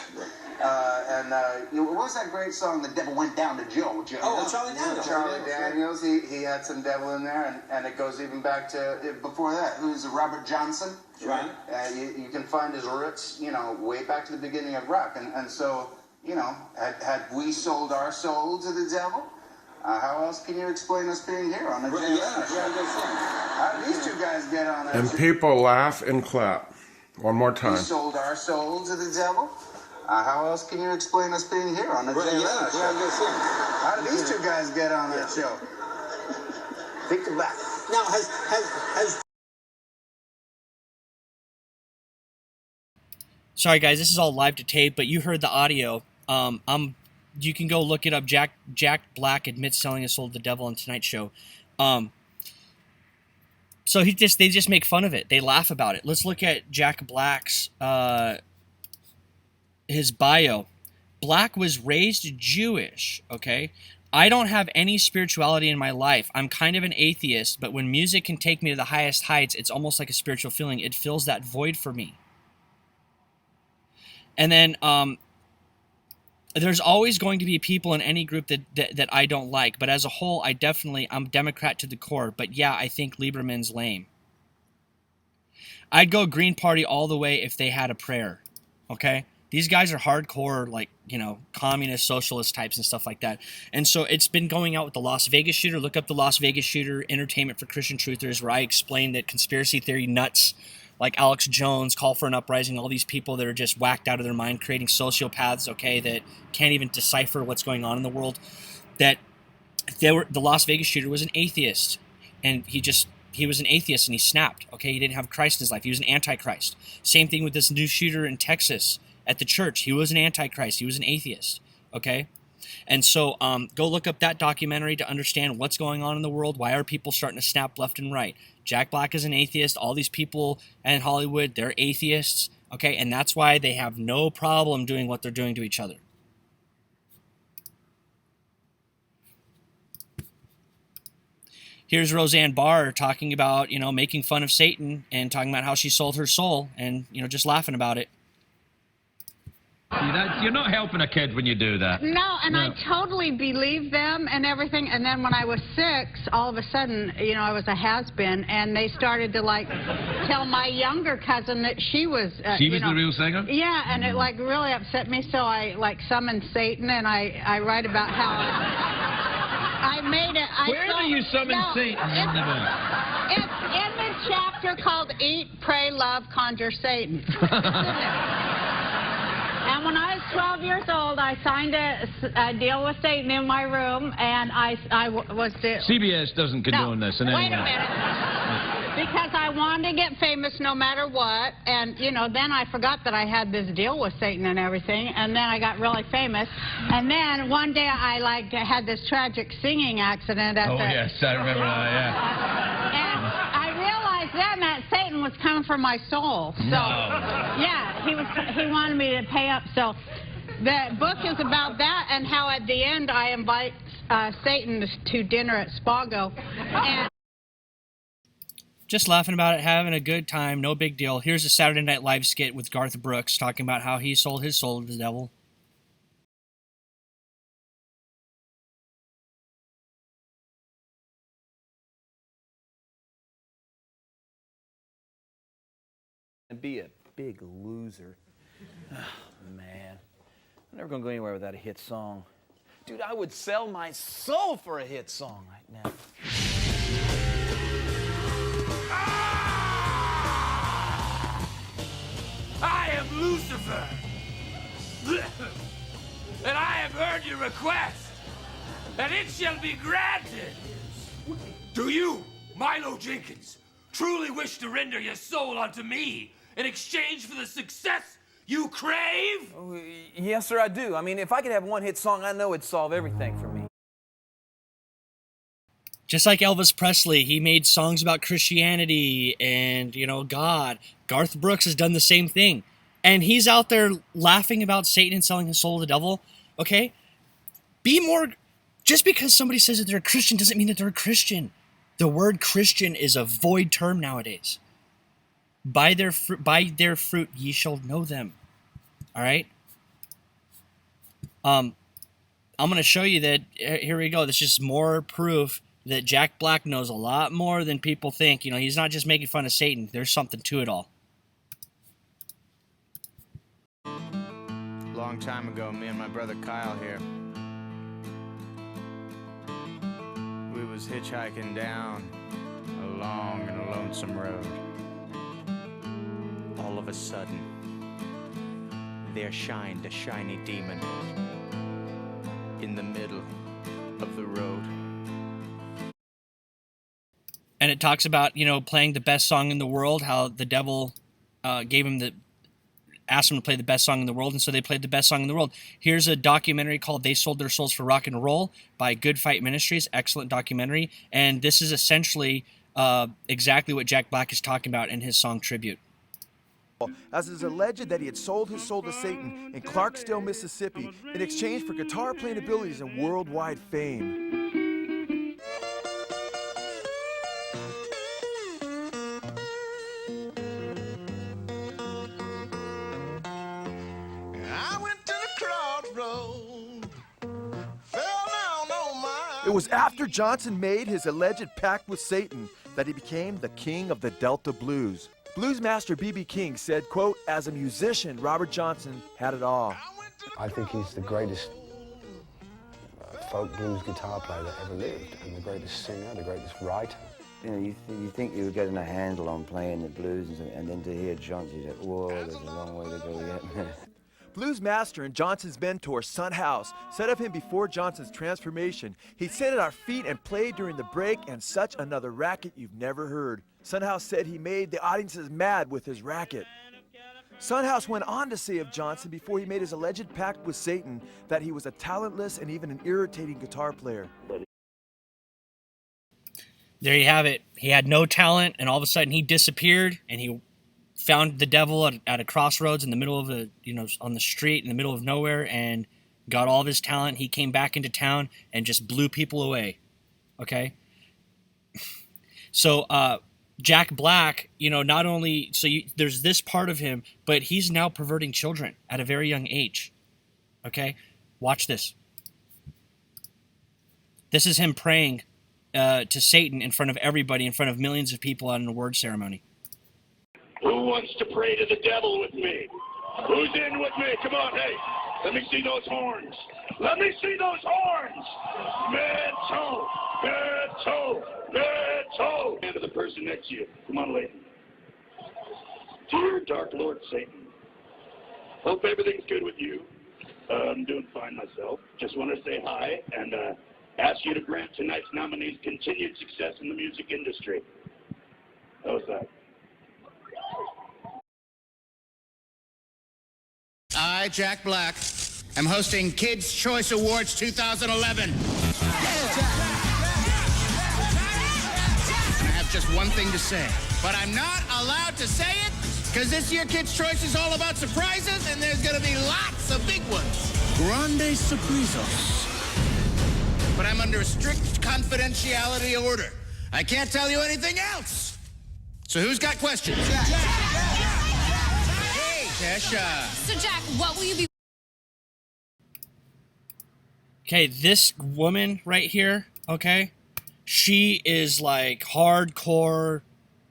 What was that great song, The Devil Went Down to Joe? Oh, Charlie Daniels. Charlie Daniels, he had some devil in there, and it goes even back to, before that, who's Robert Johnson? Right. You can find his roots, you know, way back to the beginning of rock. And so, you know, had we sold our soul to the devil? How else can you explain us being here on the show? How did these two guys get on that? And people laugh and clap. One more time. We sold our soul to the devil? How else can you explain us being here on the Jay Leno show? How did these two guys get on that show? Think about it. Now, has Sorry guys, this is all live to tape, but you heard the audio. You can go look it up. Jack Black admits selling his soul to the devil on Tonight Show. So they just make fun of it. They laugh about it. Let's look at Jack Black's his bio. Black was raised Jewish, okay? I don't have any spirituality in my life. I'm kind of an atheist, but when music can take me to the highest heights, it's almost like a spiritual feeling. It fills that void for me. And then there's always going to be people in any group that I don't like, but as a whole, I'm Democrat to the core. But yeah, I think Lieberman's lame. I'd go Green Party all the way if they had a prayer, okay? These guys are hardcore, like, you know, communist, socialist types and stuff like that. And so it's been going out with the Las Vegas shooter. Look up the Las Vegas shooter, Entertainment for Christian Truthers, where I explain that conspiracy theory nuts like Alex Jones, Call for an Uprising, all these people that are just whacked out of their mind, creating sociopaths, okay, that can't even decipher what's going on in the world, that the Las Vegas shooter was an atheist. And he was an atheist and he snapped, okay? He didn't have Christ in his life. He was an antichrist. Same thing with this new shooter in Texas at the church. He was an antichrist. He was an atheist, okay? And so go look up that documentary to understand what's going on in the world. Why are people starting to snap left and right? Jack Black is an atheist. All these people in Hollywood, they're atheists, okay? And that's why they have no problem doing what they're doing to each other. Here's Roseanne Barr talking about, you know, making fun of Satan and talking about how she sold her soul and, you know, just laughing about it. You're not helping a kid when you do that. No, and I totally believed them and everything. And then when I was 6, all of a sudden, you know, I was a has-been, and they started to, like, tell my younger cousin that she was... she was the real singer? Yeah, and it, like, really upset me, so I, like, summoned Satan, and I write about how I made it... Where do you summon Satan in the book? It's in the chapter called Eat, Pray, Love, Conjure Satan. And when I was 12 years old, I signed a deal with Satan in my room, and I was... CBS doesn't condone this in any way. Wait a minute. because I wanted to get famous no matter what. And, you know, then I forgot that I had this deal with Satan and everything. And then I got really famous. And then one day I, like, had this tragic singing accident at Oh, yes, I remember that, yeah. And I realized then that Satan was coming for my soul. So, yeah, he wanted me to pay up. So the book is about that and how at the end I invite Satan to dinner at Spago. And just laughing about it, having a good time, no big deal. Here's a Saturday Night Live skit with Garth Brooks talking about how he sold his soul to the devil. And be a big loser. Oh, man. I'm never going to go anywhere without a hit song. Dude, I would sell my soul for a hit song right now. I am Lucifer, and I have heard your request, and it shall be granted. Do you, Milo Jenkins, truly wish to render your soul unto me in exchange for the success you crave? Oh, yes, sir, I do. I mean, if I could have one hit song, I know it'd solve everything for me. Just like Elvis Presley, he made songs about Christianity and, you know, God. Garth Brooks has done the same thing. And he's out there laughing about Satan and selling his soul to the devil. Okay? Be more... Just because somebody says that they're a Christian doesn't mean that they're a Christian. The word Christian is a void term nowadays. By their fruit ye shall know them. All right? I'm going to show you that... Here we go. This is more proof that Jack Black knows a lot more than people think. You know, he's not just making fun of Satan. There's something to it all. Long time ago, me and my brother Kyle here, we was hitchhiking down a long and lonesome road. All of a sudden, there shined a shiny demon in the middle of the road. And it talks about, you know, playing the best song in the world, how the devil asked them to play the best song in the world, and so they played the best song in the world. Here's a documentary called They Sold Their Souls for Rock and Roll by Good Fight Ministries. Excellent documentary. And this is essentially exactly what Jack Black is talking about in his song Tribute. As it is alleged that he had sold his soul to Satan in Clarksdale, Mississippi, in exchange for guitar playing abilities and worldwide fame. It was after Johnson made his alleged pact with Satan that he became the king of the Delta blues. Blues master B.B. King said, quote, "As a musician, Robert Johnson had it all." I think he's the greatest folk blues guitar player that ever lived, and the greatest singer, the greatest writer. You know, you think you were getting a handle on playing the blues, and then to hear Johnson, you say, whoa, there's a long way to go yet. Blues master and Johnson's mentor, Son House, said of him before Johnson's transformation, "He'd sit at our feet and played during the break, and such another racket you've never heard." Son House said he made the audiences mad with his racket. Son House went on to say of Johnson before he made his alleged pact with Satan that he was a talentless and even an irritating guitar player. There you have it. He had no talent, and all of a sudden he disappeared, and he found the devil at a crossroads in the middle of on the street in the middle of nowhere, and got all of his talent. He came back into town and just blew people away. Okay? So, Jack Black, not only, there's this part of him, but he's now perverting children at a very young age. Okay? Watch this. This is him praying to Satan in front of everybody, in front of millions of people at an award ceremony. Who wants to pray to the devil with me? Who's in with me? Come on, hey, let me see those horns. Let me see those horns. Metal, metal, metal. And to the person next to you. Come on, lady. Dear Dark Lord Satan, hope everything's good with you. I'm doing fine myself. Just want to say hi and ask you to grant tonight's nominees continued success in the music industry. How's that? I, Jack Black, am hosting Kids' Choice Awards 2011. I have just one thing to say, but I'm not allowed to say it because this year Kids' Choice is all about surprises and there's going to be lots of big ones. Grande surprisos. But I'm under a strict confidentiality order. I can't tell you anything else. So who's got questions? Hey, Tesha. So, Jack, what will you be... Okay, this woman right here, okay, she is like hardcore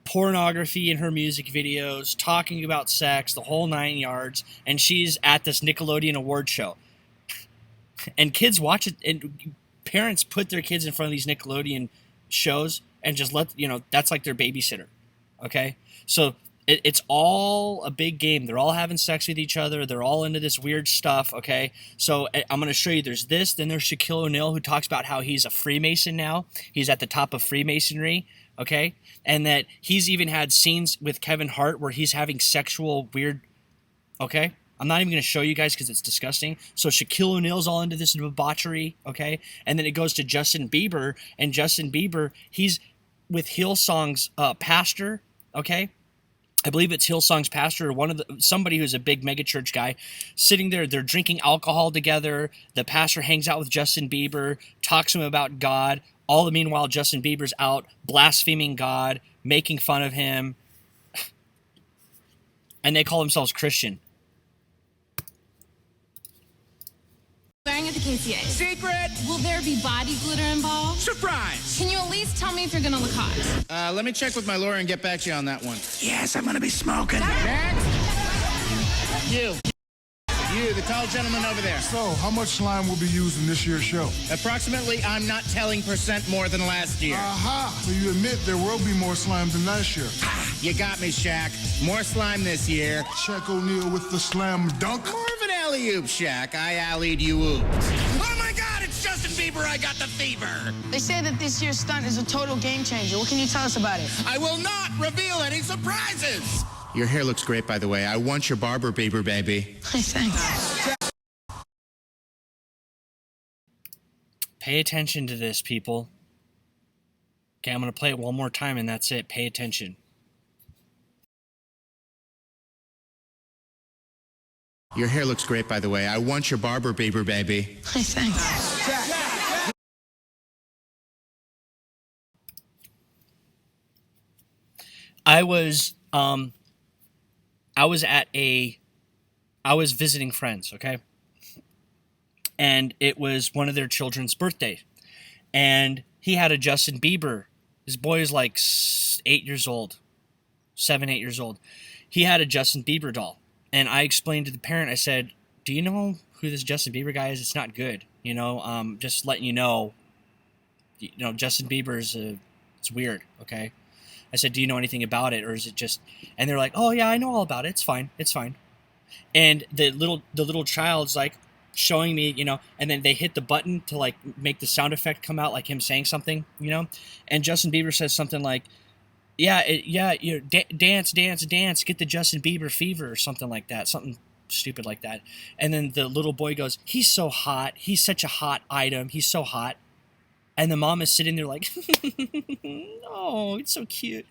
pornography in her music videos, talking about sex, the whole 9 yards, and she's at this Nickelodeon award show. And kids watch it, and parents put their kids in front of these Nickelodeon shows and just let, that's like their babysitter, okay? So it's all a big game. They're all having sex with each other. They're all into this weird stuff, okay? So I'm going to show you there's this. Then there's Shaquille O'Neal, who talks about how he's a Freemason now. He's at the top of Freemasonry, okay? And that he's even had scenes with Kevin Hart where he's having sexual weird, okay? I'm not even going to show you guys because it's disgusting. So Shaquille O'Neal's all into this debauchery, okay? And then it goes to Justin Bieber, and Justin Bieber, he's with Hillsong's pastor, okay? I believe it's Hillsong's pastor, or somebody who's a big megachurch guy, sitting there. They're drinking alcohol together. The pastor hangs out with Justin Bieber, talks to him about God. All the meanwhile, Justin Bieber's out blaspheming God, making fun of him, and they call themselves Christian. Wearing at the KCA. Secret! Will there be body glitter involved? Surprise! Can you at least tell me if you're gonna look hot? Let me check with my lawyer and get back to you on that one. Yes, I'm gonna be smoking. Next! You, the tall gentleman over there. So, how much slime will be used in this year's show? Approximately, I'm not telling % more than last year. Aha! So you admit there will be more slime than last year. You got me, Shaq. More slime this year. Shaq O'Neal with the slam dunk. More of an alley-oop, Shaq. I alleyed you oop. Oh my God, it's Justin Bieber. I got the fever. They say that this year's stunt is a total game changer. What can you tell us about it? I will not reveal any surprises. Your hair looks great, by the way. I want your barber, Bieber, baby. Thanks. Pay attention to this, people. Okay, I'm going to play it one more time, and that's it. Pay attention. Your hair looks great, by the way. I want your barber, Bieber, baby. Thanks. I was visiting friends, okay? And it was one of their children's birthday. And he had a Justin Bieber. His boy is like 8 years old. 7, 8 years old. He had a Justin Bieber doll. And I explained to the parent, I said, do you know who this Justin Bieber guy is? It's not good. Just letting you know, Justin Bieber is it's weird, okay? I said, do you know anything about it, or is it just... And they're like, oh, yeah, I know all about it. It's fine. It's fine. And the little child's like showing me, and then they hit the button to like make the sound effect come out, like him saying something, And Justin Bieber says something like, dance, dance, dance, get the Justin Bieber fever, or something like that. Something stupid like that. And then the little boy goes, he's so hot. He's such a hot item. He's so hot. And the mom is sitting there like, oh, it's so cute.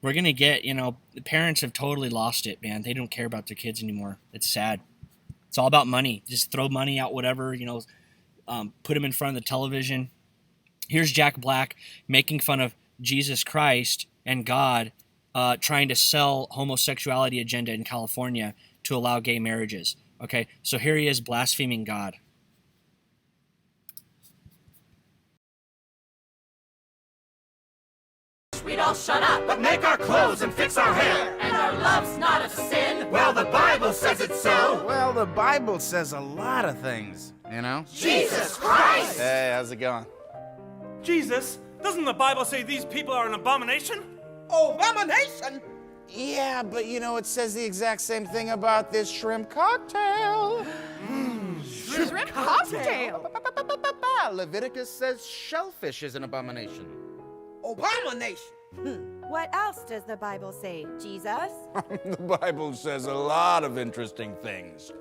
We're going to get, the parents have totally lost it, man. They don't care about their kids anymore. It's sad. It's all about money. Just throw money out, whatever, put them in front of the television. Here's Jack Black making fun of Jesus Christ and God trying to sell homosexuality agenda in California to allow gay marriages. Okay, so here he is blaspheming God. We'd all shut up, but make our clothes and fix our hair. And our love's not a sin. Well, the Bible says it's so. Well, the Bible says a lot of things, Jesus Christ! Hey, how's it going? Jesus, doesn't the Bible say these people are an abomination? Abomination? Yeah, but it says the exact same thing about this shrimp cocktail. Shrimp cocktail? Leviticus says shellfish is an abomination. Abomination? What else does the Bible say, Jesus? The Bible says a lot of interesting things.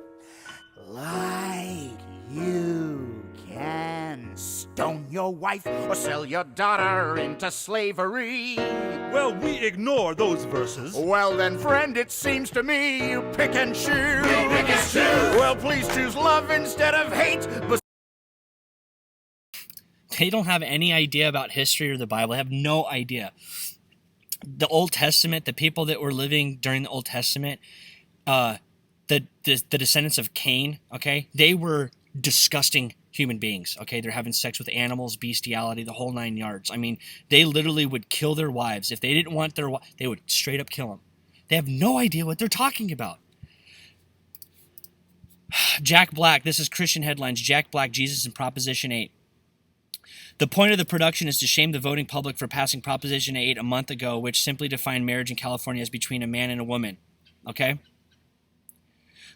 Like you can stone your wife or sell your daughter into slavery. Well, we ignore those verses. Well then, friend, it seems to me you pick and choose. Pick and choose. Well, please choose love instead of hate. They don't have any idea about history or the Bible. They have no idea. The Old Testament, the people that were living during the Old Testament, the descendants of Cain, okay, they were disgusting human beings, okay? They're having sex with animals, bestiality, the whole 9 yards. I mean, they literally would kill their wives. If they didn't want their wife, they would straight up kill them. They have no idea what they're talking about. Jack Black, this is Christian Headlines. Jack Black, Jesus and Proposition 8. The point of the production is to shame the voting public for passing Proposition 8 a month ago, which simply defined marriage in California as between a man and a woman, okay?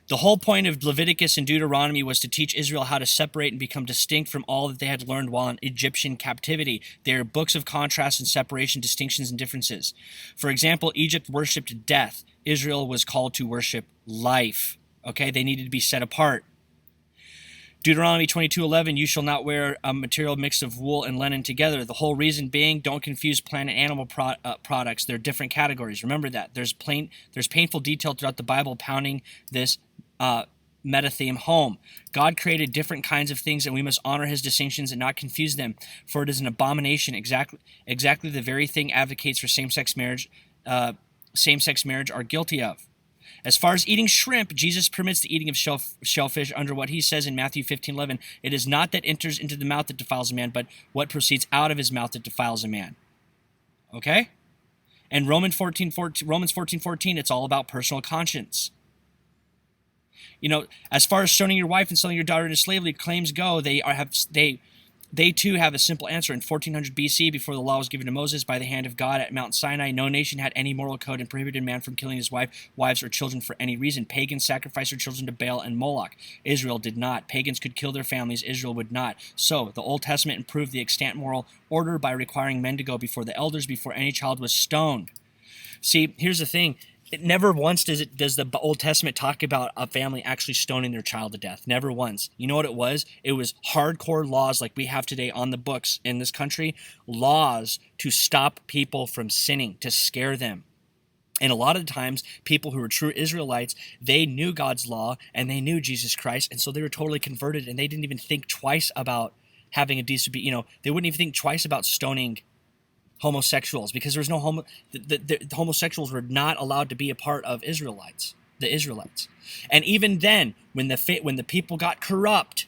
The whole point of Leviticus and Deuteronomy was to teach Israel how to separate and become distinct from all that they had learned while in Egyptian captivity. They are books of contrast and separation, distinctions, and differences. For example, Egypt worshipped death. Israel was called to worship life. Okay, they needed to be set apart. Deuteronomy 22:11, you shall not wear a material mix of wool and linen together. The whole reason being, don't confuse plant and animal products. They're different categories. Remember that. There's painful detail throughout the Bible pounding this meta theme home. God created different kinds of things, and we must honor his distinctions and not confuse them, for it is an abomination, exactly the very thing advocates for same-sex marriage are guilty of. As far as eating shrimp, Jesus permits the eating of shellfish under what he says in Matthew 15:11. It is not that enters into the mouth that defiles a man, but what proceeds out of his mouth that defiles a man. Okay? And Romans 14:14, it's all about personal conscience. You know, as far as stoning your wife and selling your daughter into slavery claims go, they too have a simple answer. In 1400 BC, before the law was given to Moses by the hand of God at Mount Sinai, no nation had any moral code and prohibited man from killing his wives or children for any reason. Pagans sacrificed their children to Baal and Moloch. Israel did not. Pagans could kill their families. Israel would not. So the Old Testament improved the extant moral order by requiring men to go before the elders before any child was stoned. See, here's the thing. Never once does the Old Testament talk about a family actually stoning their child to death. Never once. You know what it was? It was hardcore laws like we have today on the books in this country. Laws to stop people from sinning, to scare them. And a lot of the times, people who were true Israelites, they knew God's law and they knew Jesus Christ, and so they were totally converted, and they didn't even think twice about having a decent, they wouldn't even think twice about stoning homosexuals, because there was no the homosexuals were not allowed to be a part of the Israelites. And even then, when the people got corrupt,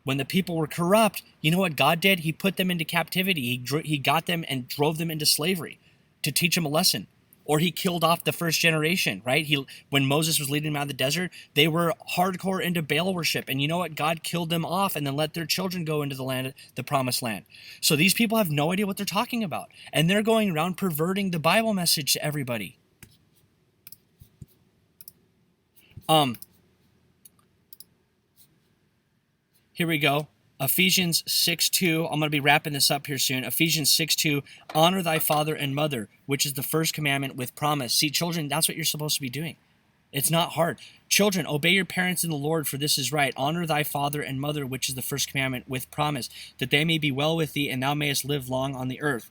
when the people were corrupt, you know what God did? He put them into captivity. He got them and drove them into slavery to teach them a lesson. Or he killed off the first generation, right? When Moses was leading them out of the desert, they were hardcore into Baal worship. And you know what? God killed them off and then let their children go into the promised land. So these people have no idea what they're talking about. And they're going around perverting the Bible message to everybody. Here we go. Ephesians 6:2, I'm going to be wrapping this up here soon. Ephesians 6:2, honor thy father and mother, which is the first commandment with promise. See, children, that's what you're supposed to be doing. It's not hard. Children, obey your parents in the Lord, for this is right. Honor thy father and mother, which is the first commandment with promise, that they may be well with thee and thou mayest live long on the earth.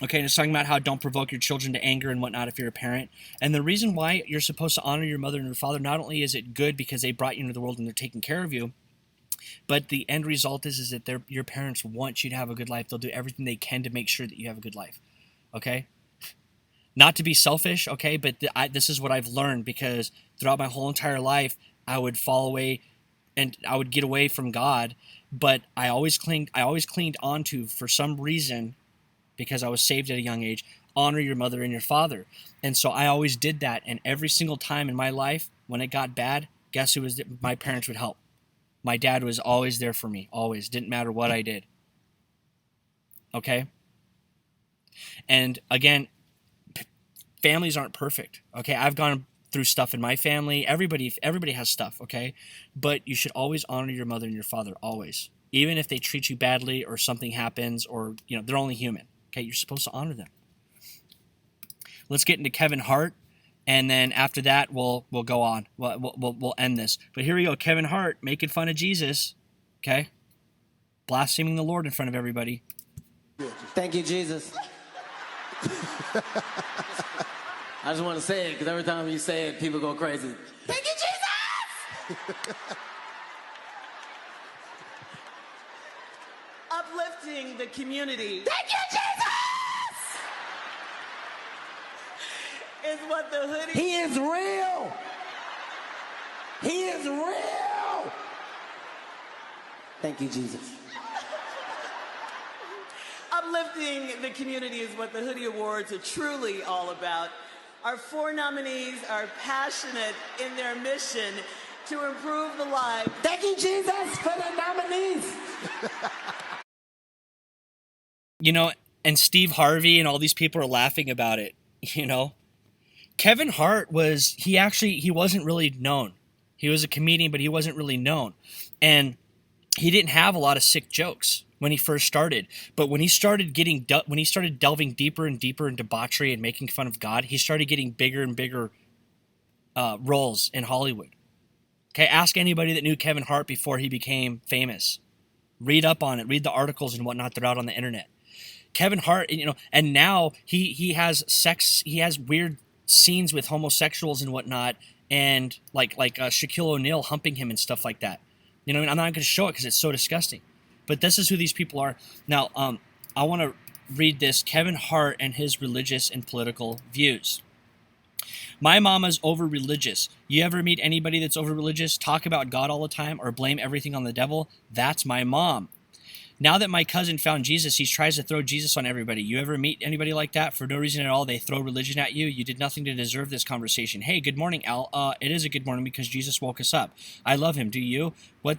Okay, and it's talking about how don't provoke your children to anger and whatnot if you're a parent. And the reason why you're supposed to honor your mother and your father, not only is it good because they brought you into the world and they're taking care of you, but the end result is that your parents want you to have a good life. They'll do everything they can to make sure that you have a good life, okay? Not to be selfish, okay, but this is what I've learned, because throughout my whole entire life, I would fall away and I would get away from God, but I always clinged onto, for some reason, because I was saved at a young age, honor your mother and your father. And so I always did that, and every single time in my life, when it got bad, guess who was there? My parents would help. My dad was always there for me, always. Didn't matter what I did. Okay? And again, families aren't perfect. Okay? I've gone through stuff in my family. Everybody has stuff, okay? But you should always honor your mother and your father, always. Even if they treat you badly or something happens or, you know, they're only human, okay? You're supposed to honor them. Let's get into Kevin Hart, and then after that, we'll go on. We'll end this. But here we go. Kevin Hart making fun of Jesus, okay? Blaspheming the Lord in front of everybody. Thank you, Jesus. I just want to say it because every time you say it, people go crazy. Thank you, Jesus! Uplifting the community. Thank you, Jesus! Is what the hoodie. He is real! He is real! Thank you, Jesus. Uplifting the community is what the Hoodie Awards are truly all about. Our 4 nominees are passionate in their mission to improve the lives. Thank you, Jesus, for the nominees. You know, and Steve Harvey and all these people are laughing about it, you know. Kevin Hart he wasn't really known. He was a comedian, but he wasn't really known. And he didn't have a lot of sick jokes when he first started. But when he started delving deeper and deeper in debauchery and making fun of God, he started getting bigger and bigger roles in Hollywood. Okay, ask anybody that knew Kevin Hart before he became famous. Read up on it. Read the articles and whatnot that are out on the internet. Kevin Hart, you know, and now he has sex. He has weird scenes with homosexuals and whatnot, and like Shaquille O'Neal humping him and stuff like that. You know, I'm not going to show it because it's so disgusting. But this is who these people are. Now, I want to read this. Kevin Hart and his religious and political views. My mama's over-religious. You ever meet anybody that's over-religious, talk about God all the time, or blame everything on the devil? That's my mom. Now that my cousin found Jesus, he tries to throw Jesus on everybody. You ever meet anybody like that? For no reason at all, they throw religion at you. You did nothing to deserve this conversation. Hey, good morning, Al. It is a good morning because Jesus woke us up. I love him. Do you? What?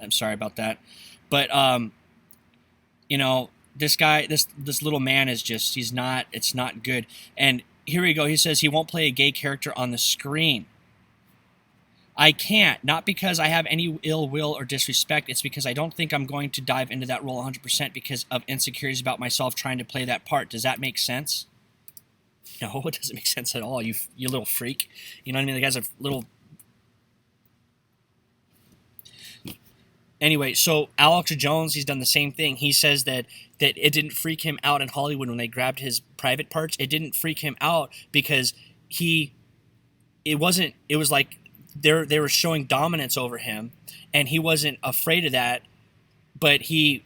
I'm sorry about that. But, you know, this guy, this little man is just, it's not good. And here we go. He says he won't play a gay character on the screen. I can't, not because I have any ill will or disrespect. It's because I don't think I'm going to dive into that role 100% because of insecurities about myself trying to play that part. Does that make sense? No, it doesn't make sense at all. You little freak. You know what I mean? The guy's a little... Anyway, so Alex Jones, he's done the same thing. He says that it didn't freak him out in Hollywood when they grabbed his private parts. It didn't freak him out because it was like they were showing dominance over him, and he wasn't afraid of that, but he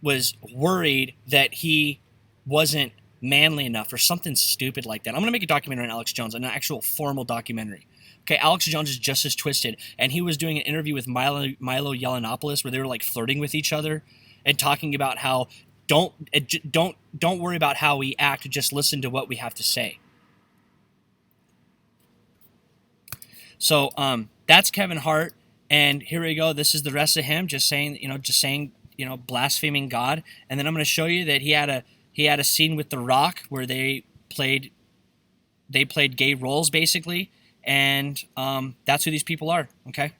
was worried that he wasn't manly enough or something stupid like that. I'm going to make a documentary on Alex Jones, an actual formal documentary. Okay, Alex Jones is just as twisted, and he was doing an interview with Milo Yiannopoulos where they were like flirting with each other and talking about how don't worry about how we act, just listen to what we have to say. So that's Kevin Hart, and here we go. This is the rest of him just saying blaspheming God, and then I'm going to show you that he had a scene with The Rock where they played gay roles basically. And that's who these people are, okay?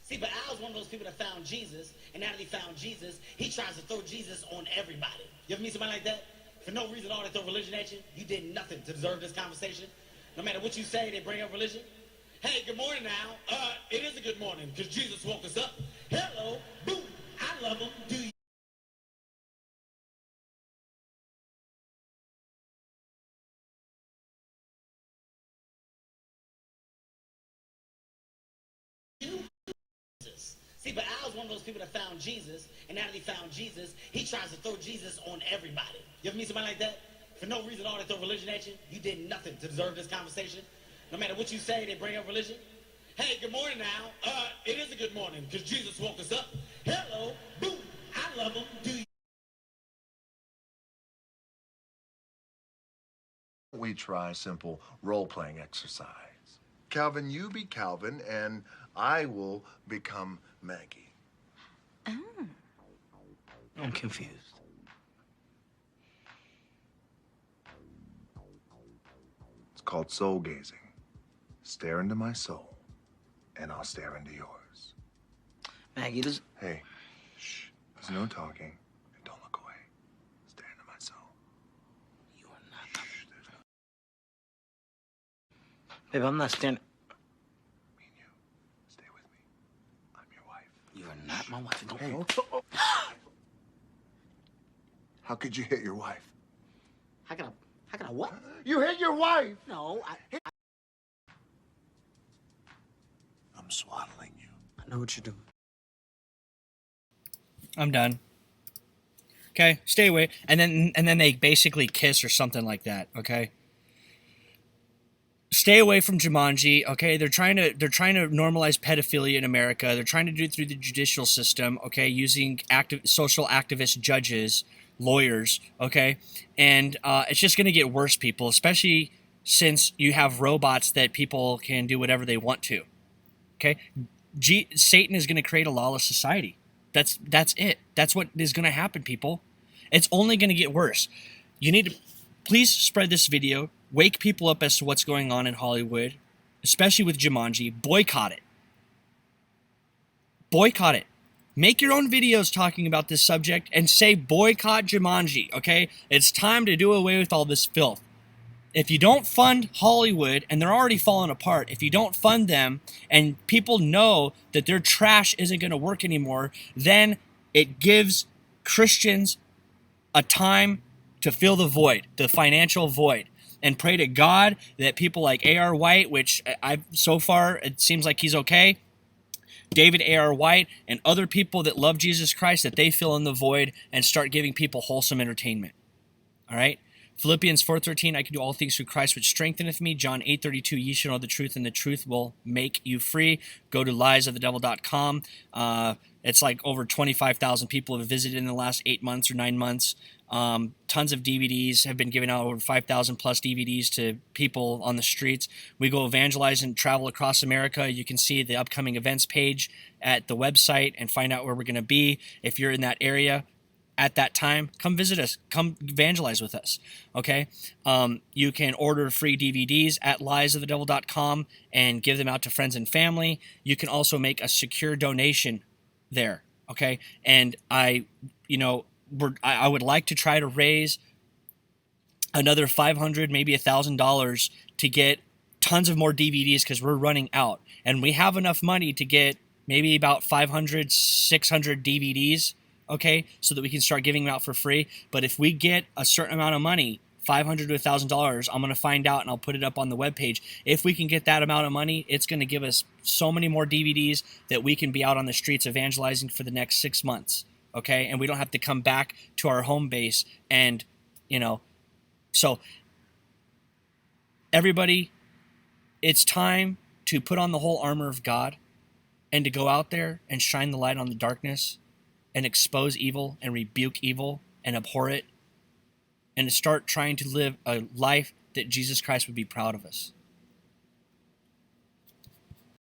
See, but I was one of those people that found Jesus, and now that he found Jesus, he tries to throw Jesus on everybody. You ever meet somebody like that? For no reason at all, they throw religion at you. You did nothing to deserve this conversation. No matter what you say, they bring up religion. Hey, good morning now. It is a good morning, because Jesus woke us up. Hello, boom, I love him, do you? See, but I was one of those people that found Jesus, and now that he found Jesus, he tries to throw Jesus on everybody. You ever meet somebody like that? For no reason at all, they throw religion at you. You did nothing to deserve this conversation. No matter what you say, they bring up religion. Hey, good morning now. It is a good morning, because Jesus woke us up. Hello, boom, I love him, do you? We try a simple role-playing exercise. Calvin, you be Calvin, and I will become Maggie. Oh. I'm confused. It's called soul gazing. Stare into my soul, and I'll stare into yours. Maggie, this... Hey, shh. There's no talking. And don't look away. Stare into my soul. You are not... Babe, I'm not staring... Me and you. Stay with me. I'm your wife. You are not my wife. Don't... Hey. How could you hit your wife? How can I what? You hit your wife! No, I'm swaddling you. I know what you're doing. I'm done. Okay, stay away. And then they basically kiss or something like that, okay? Stay away from Jumanji, okay? They're trying to normalize pedophilia in America. They're trying to do it through the judicial system, okay, using social activist judges, lawyers, okay? And it's just going to get worse, people, especially since you have robots that people can do whatever they want to, okay? Satan is going to create a lawless society. That's it. That's what is going to happen, people. It's only going to get worse. You need to please spread this video. Wake people up as to what's going on in Hollywood, especially with Jumanji. Boycott it. Boycott it. Make your own videos talking about this subject and say boycott Jumanji, okay? It's time to do away with all this filth. If you don't fund Hollywood, and they're already falling apart, if you don't fund them and people know that their trash isn't going to work anymore, then it gives Christians a time to fill the void, the financial void, and pray to God that people like A.R. White, which so far it seems like he's okay, David A.R. White, and other people that love Jesus Christ, that they fill in the void and start giving people wholesome entertainment. All right? Philippians 4:13, I can do all things through Christ which strengtheneth me. John 8:32, ye shall know the truth, and the truth will make you free. Go to liesofthedevil.com. It's like over 25,000 people have visited in the last 8 months or 9 months. Tons of DVDs have been given out, over 5,000 plus DVDs to people on the streets. We go evangelize and travel across America. You can see the upcoming events page at the website and find out where we're going to be. If you're in that area at that time, come visit us, come evangelize with us, okay? You can order free DVDs at liesofthedevil.com and give them out to friends and family. You can also make a secure donation there, okay? And I would like to try to raise another $500, maybe $1,000 to get tons of more DVDs, because we're running out, and we have enough money to get maybe about 500, 600 DVDs, okay, so that we can start giving them out for free. But if we get a certain amount of money, $500 to $1,000, I'm going to find out and I'll put it up on the webpage. If we can get that amount of money, it's going to give us so many more DVDs that we can be out on the streets evangelizing for the next 6 months, okay? And we don't have to come back to our home base and, so everybody, it's time to put on the whole armor of God and to go out there and shine the light on the darkness and expose evil and rebuke evil and abhor it, and to start trying to live a life that Jesus Christ would be proud of us.